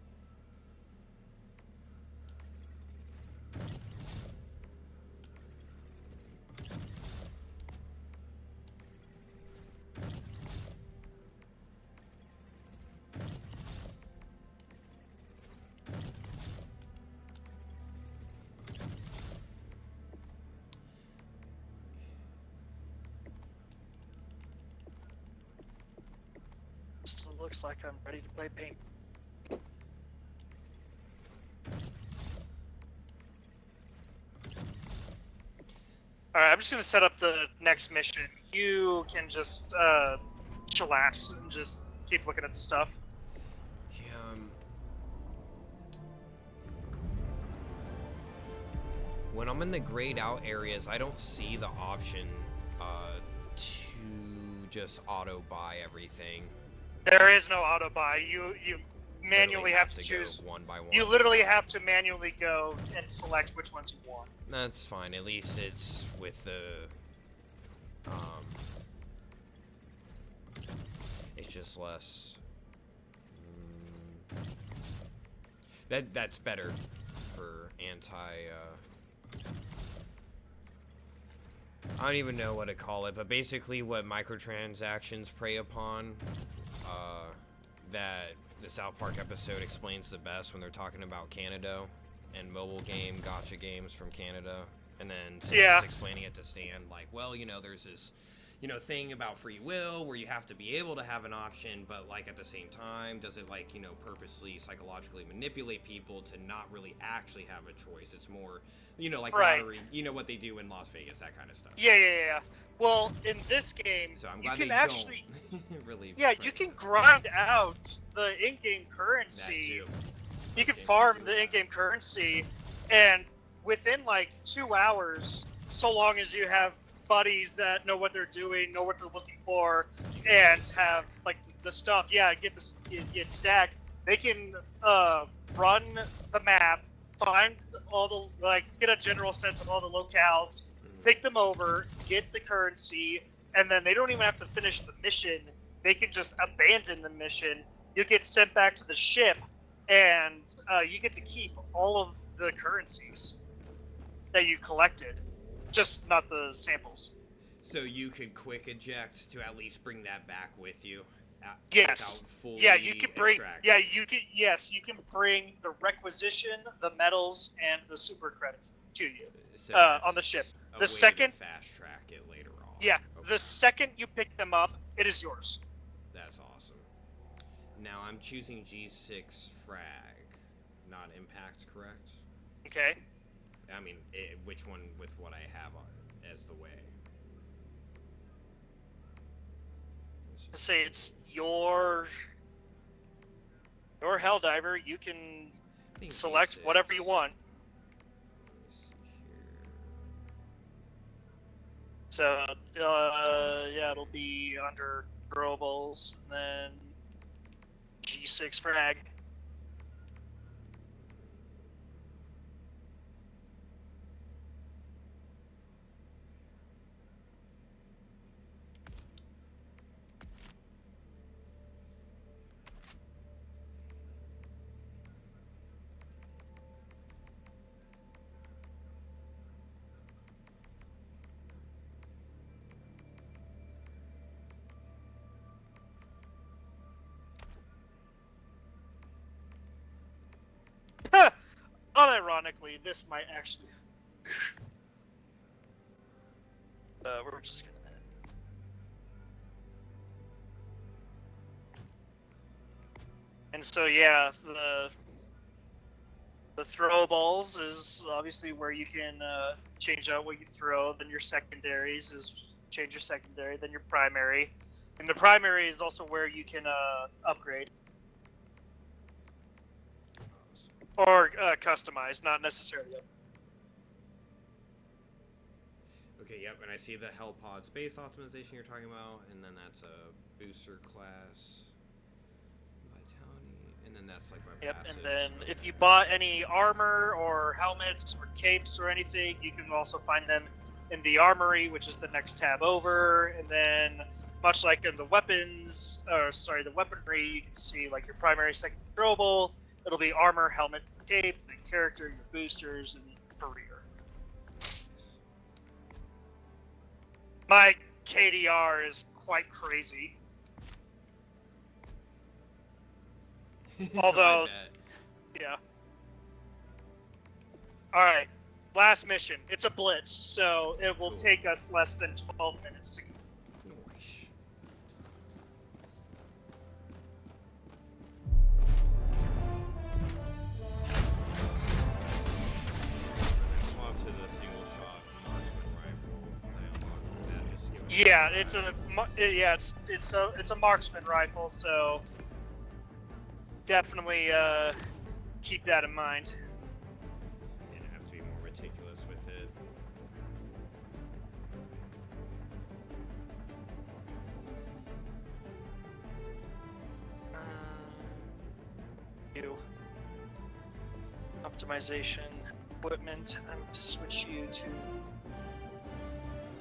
Still looks like I'm ready to play paint. Alright, I'm just gonna set up the next mission. You can just chillax and just keep looking at the stuff. Yeah, when I'm in the grayed out areas, I don't see the option to just auto buy everything. There is no auto buy. You manually have to choose go one by one. You literally have to manually go and select which ones you want. That's fine. At least it's with the it's just less. That's better for anti. I don't even know what to call it, but basically what microtransactions prey upon. That the South Park episode explains the best when they're talking about Canada and mobile game gacha games from Canada, and then someone's explaining it to Stan like, well, you know, there's this, you know, thing about free will where you have to be able to have an option, but like at the same time, does it like, you know, purposely psychologically manipulate people to not really actually have a choice? It's more, you know, like lottery, you know what they do in Las Vegas, that kind of stuff. Yeah. Well, in this game, so I'm you glad can they actually don't really you can grind out the in-game currency. You can farm the in-game currency, and within like 2 hours, so long as you have buddies that know what they're doing, know what they're looking for, and have like the stuff, get stacked. They can run the map, find all the get a general sense of all the locales, pick them over, get the currency, and then they don't even have to finish the mission. They can just abandon the mission. You get sent back to the ship, and you get to keep all of the currencies that you collected, just not the samples. So you could quick eject to at least bring that back with you. Yes. Yeah, you can bring. Yeah, you can. Yes, you can bring the requisition, the medals, and the super credits to you so on the ship. The second fast track it later on. Yeah, the second you pick them up, it is yours. That's awesome. Now I'm choosing G6 frag, not impact, correct? Okay. I mean, which one with what I have as the way? Say it's your Helldiver. You can select G6. whatever you want. So, yeah, it'll be under throwables, and then G6 frag. unironically, this might actually. We're just gonna. And so yeah, the throw balls is obviously where you can change out what you throw. Then your secondaries is change your secondary. Then your primary, and the primary is also where you can upgrade or customize, not necessarily. Okay, yep, and I see the Hellpod space optimization you're talking about, and then that's a booster class vitality, and then that's like my passive. And then if you bought any armor or helmets or capes or anything, you can also find them in the armory, which is the next tab over. And then, much like in the weapons, the weaponry, you can see like your primary, second, throwable. It'll be armor, helmet, cape, the character, your boosters, and career. My KDR is quite crazy. Although, yeah. Alright, last mission. It's a blitz, so it will take us less than 12 minutes to go. Nice. Swap to the single shot marksman rifle. Yeah, it's a marksman rifle, so definitely keep that in mind. And have to be more meticulous with it. You optimization equipment. I'm gonna switch you to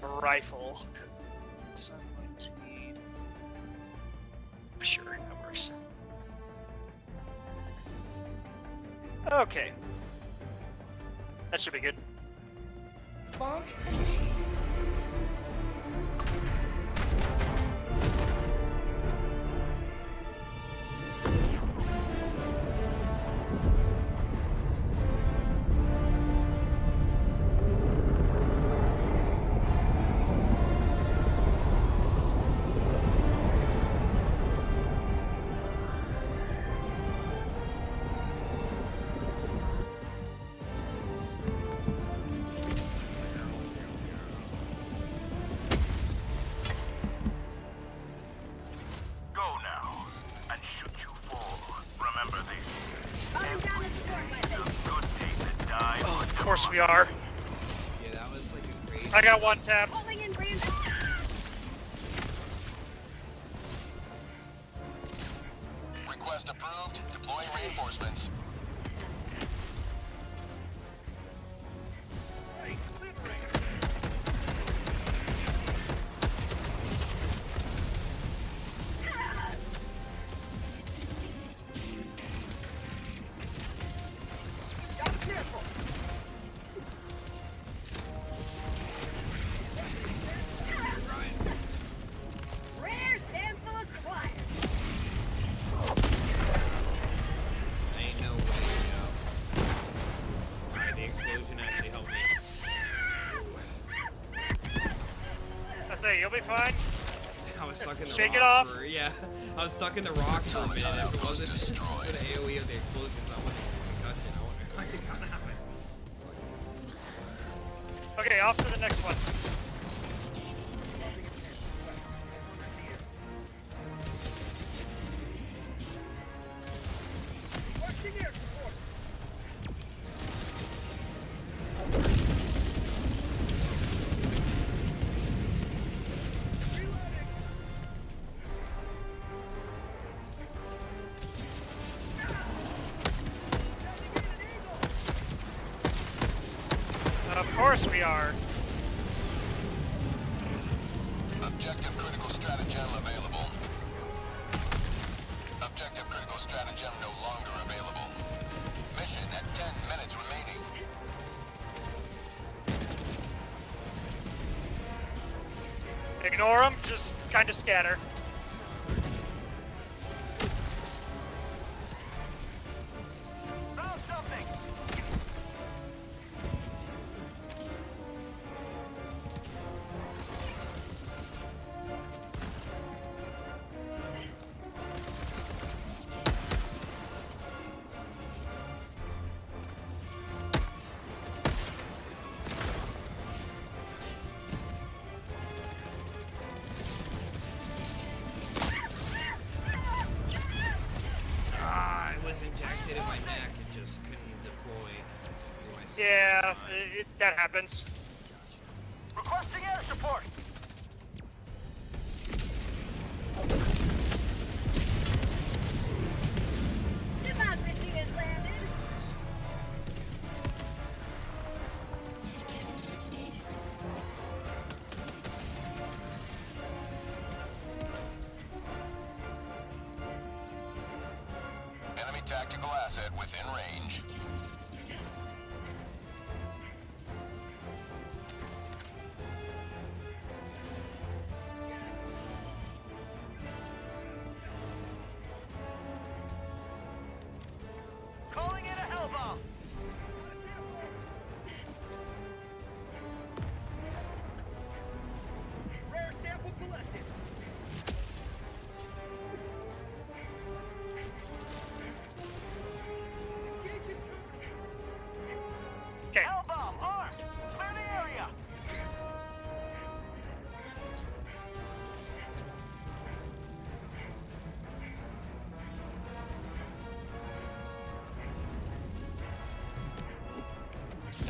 a rifle. So I'm going to need. Sure, that works. Okay. That should be good. Launch initiated. Of course we are. Yeah, that was like a crazy. I got one tapped. Calling in reinforcements. Request approved. Deploying reinforcements. Rare sample acquired. Ain't no way, yo. Alright, the explosion actually helped me. I say, you'll be fine. I was stuck in the Shake rock it off. I was stuck in the rock for a minute. If it wasn't for the AoE of the explosions, I wouldn't have concussion. I wouldn't have gotten out of it. Okay, off to the next one. Of course we are. Objective critical stratagem available. Objective critical stratagem no longer available. Mission at 10 minutes remaining. Ignore them, just kind of scatter. Yeah, that happens. Requesting air support. Democracy has landed. Enemy tactical asset within range. Calling in a hell bomb. Rare sample collected. Okay. Hell bomb armed. Clear the area.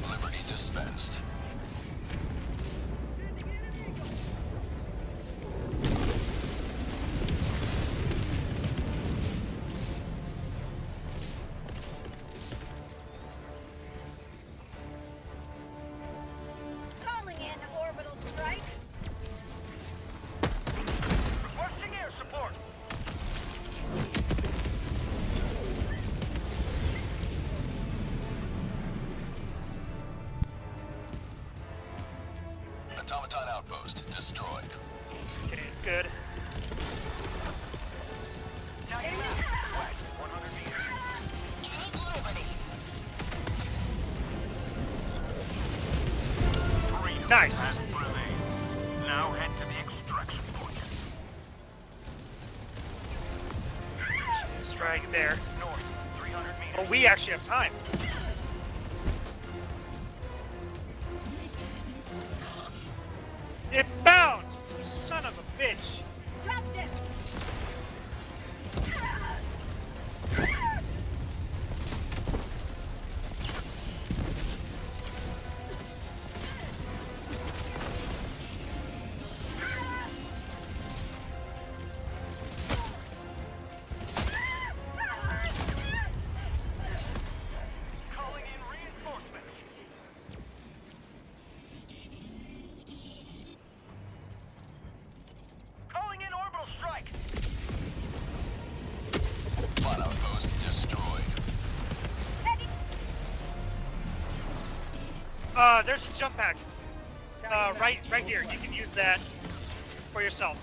Liberty dispensed. Calling in orbital strike. Requesting air support. Automaton outpost destroyed. Okay, good. Tagging map. West, 100 meters. Keep liberty. Freedom Nice. has prevailed. Now head to the extraction point. Strike there. North, 300 meters. Well, we actually have time. It bounced! You son of a bitch! Dropship. Calling in reinforcements. Calling in orbital strike. One outpost destroyed. Heading. There's a jump pack. Right here. You can use that for yourself.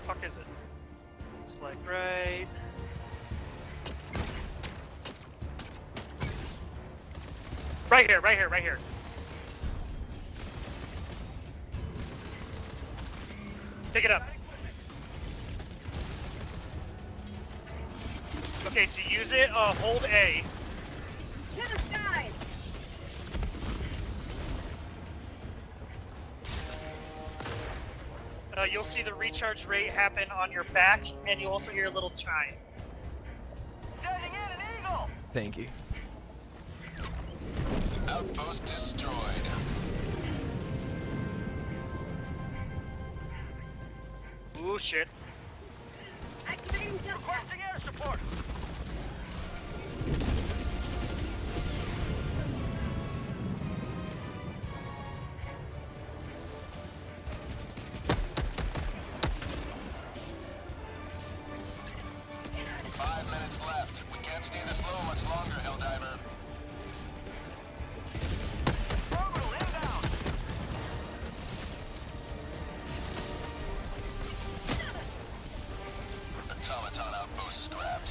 Fuck is it? It's like right. Right here. Pick it up. Okay, to use it, hold A. To the skies. You'll see the recharge rate happen on your back, and you'll also hear a little chime. Sending in an eagle. Thank you. Outpost destroyed. Ooh, shit. Activating jump pack. Requesting air support. Left. We can't stay this low much longer, Helldiver. Orbital inbound. Automaton outpost scrapped.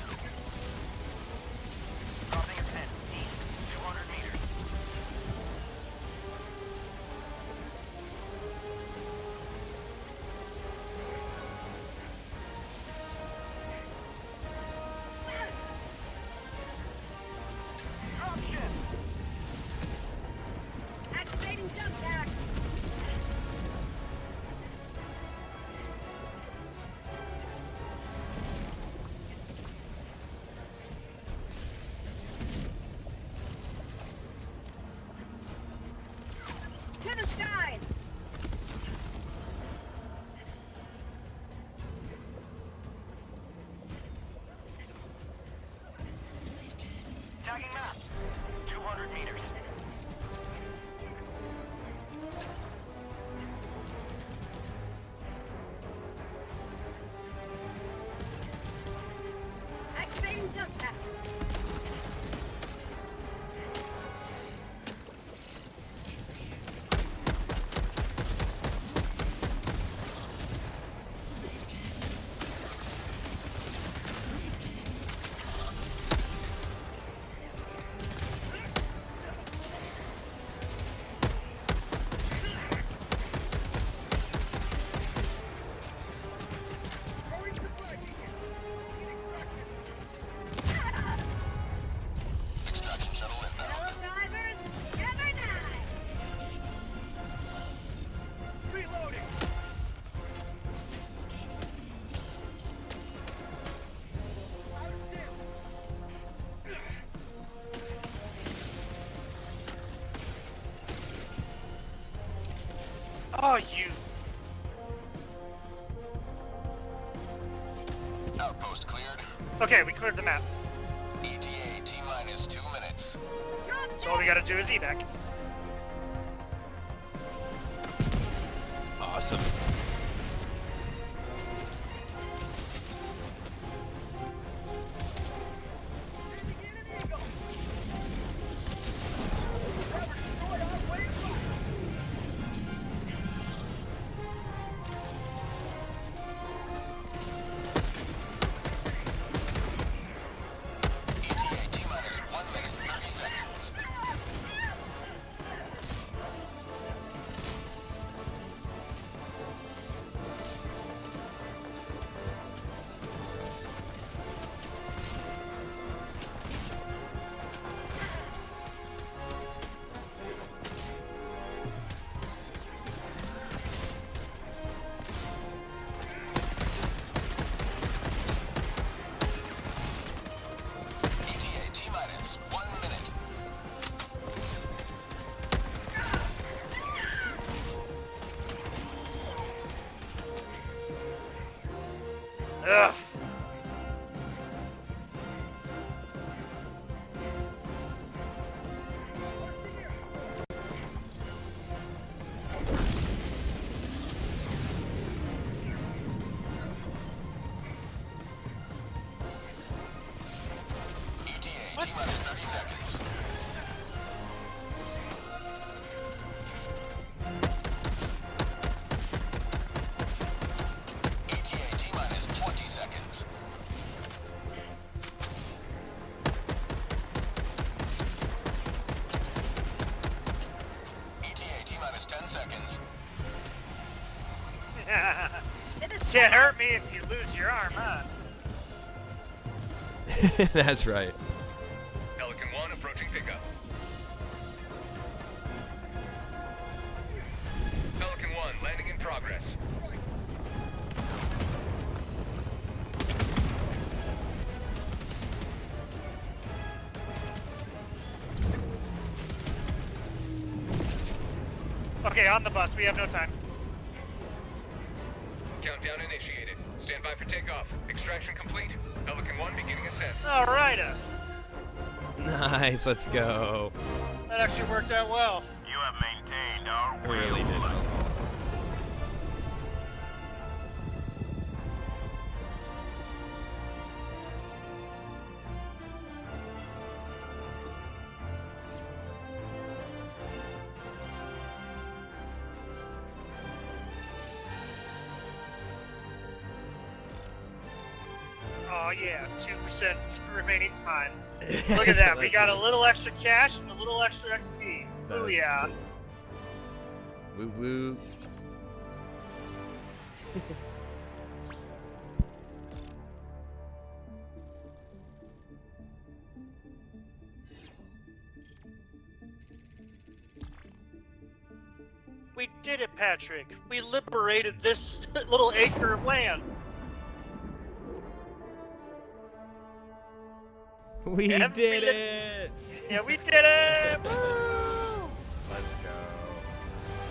Tracking map. 200 meters. Activating jump pad. Extraction shuttle inbound. Hello, divers. Never die. Reloading. Oh, you. Outpost cleared. Okay, we cleared the map. ETA T-minus 2 minutes. So all we gotta do is evac. Awesome. ETA T-minus 1 minute 30 seconds. ETA T-minus 1 minute. Ugh. ETA T-minus 30 seconds. ETA T-minus 20 seconds. ETA T-minus 10 seconds. Can't hurt me if you lose your arm, huh? That's right. Pelican 1 approaching pickup. Pelican 1 landing in progress. Okay, on the bus. We have no time. Countdown initiated. Stand by for takeoff. Extraction complete. Pelican 1 beginning ascent. All right. Nice, let's go. That actually worked out well. You have maintained our It really did. That was awesome. Oh yeah, 2% remaining time. Look at that. We got a little extra cash and a little extra XP. Oh Nice. yeah. Woo woo. We did it, Patrick. We liberated this little acre of land. We Every did li- it! Yeah, we did it! Woo! Let's go.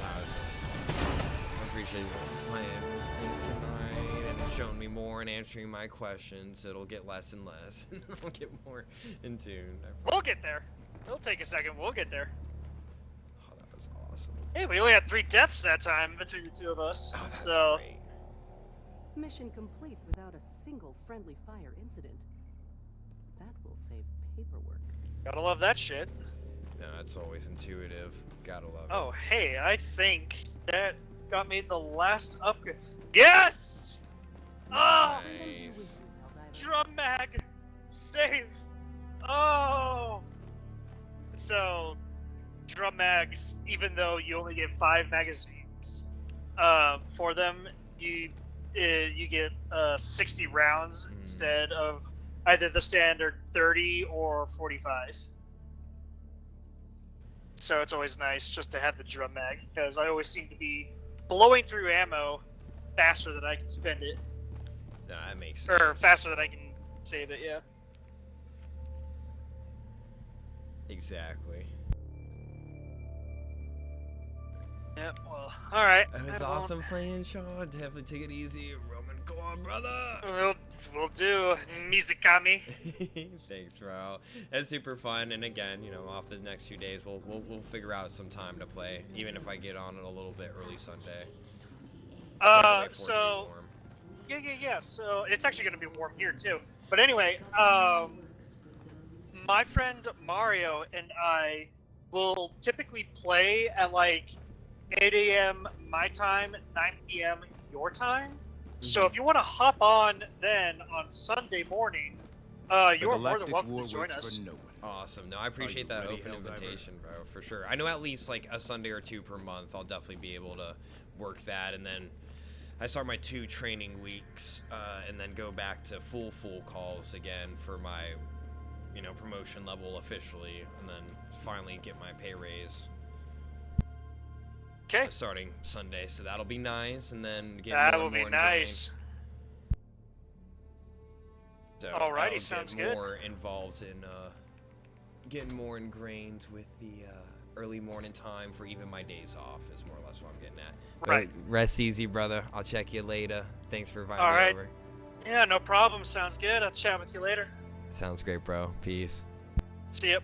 That was fun. I appreciate you playing with me tonight and showing me more and answering my questions, it'll get less and less. I'll get more in tune. We'll get there. It'll take a second. We'll get there. Oh, that was awesome. Hey, we only had 3 deaths that time between the 2 of us. Oh, that's so great. Mission complete without a single friendly fire incident. That will save paperwork. gotta love that shit. No, it's always intuitive. Gotta love Oh, it. hey, I think that got me the last upgrade. Yes! Oh! Nice. Drum mag! Save! Oh! So, drum mags, even though you only get 5 magazines for them, you get 60 rounds instead of either the standard 30 or 45. So it's always nice just to have the drum mag, because I always seem to be blowing through ammo faster than I can spend it. No, that makes sense. Or faster than I can save it, yeah. Exactly. Yep, well, alright. It was awesome playing, Sean. Definitely take it easy. Roman, go on, brother. We'll do, Mizukami. Thanks, bro. That's super fun. And again, you know, off the next few days, we'll figure out some time to play, even if I get on it a little bit early Sunday. So, yeah. So it's actually gonna be warm here too. But anyway, my friend Mario and I will typically play at like 8 a.m. my time, 9 p.m. your time. So if you want to hop on then on Sunday morning, you're more than welcome to join us. Awesome. No, I appreciate that open invitation, bro, for sure. I know at least like a Sunday or 2 per month, I'll definitely be able to work that. And then I start my 2 training weeks and then go back to full calls again for my, you know, promotion level officially, and then finally get my pay raise. Okay. Starting Sunday, so that'll be nice, and then get That more will and be more nice. So Alrighty, I'll sounds get good. more involved in getting more ingrained with the early morning time for even my days off is more or less what I'm getting at. Right. But rest easy, brother. I'll check you later. Thanks for inviting All me right. over. Yeah, no problem. Sounds good. I'll chat with you later. Sounds great, bro. Peace. See ya.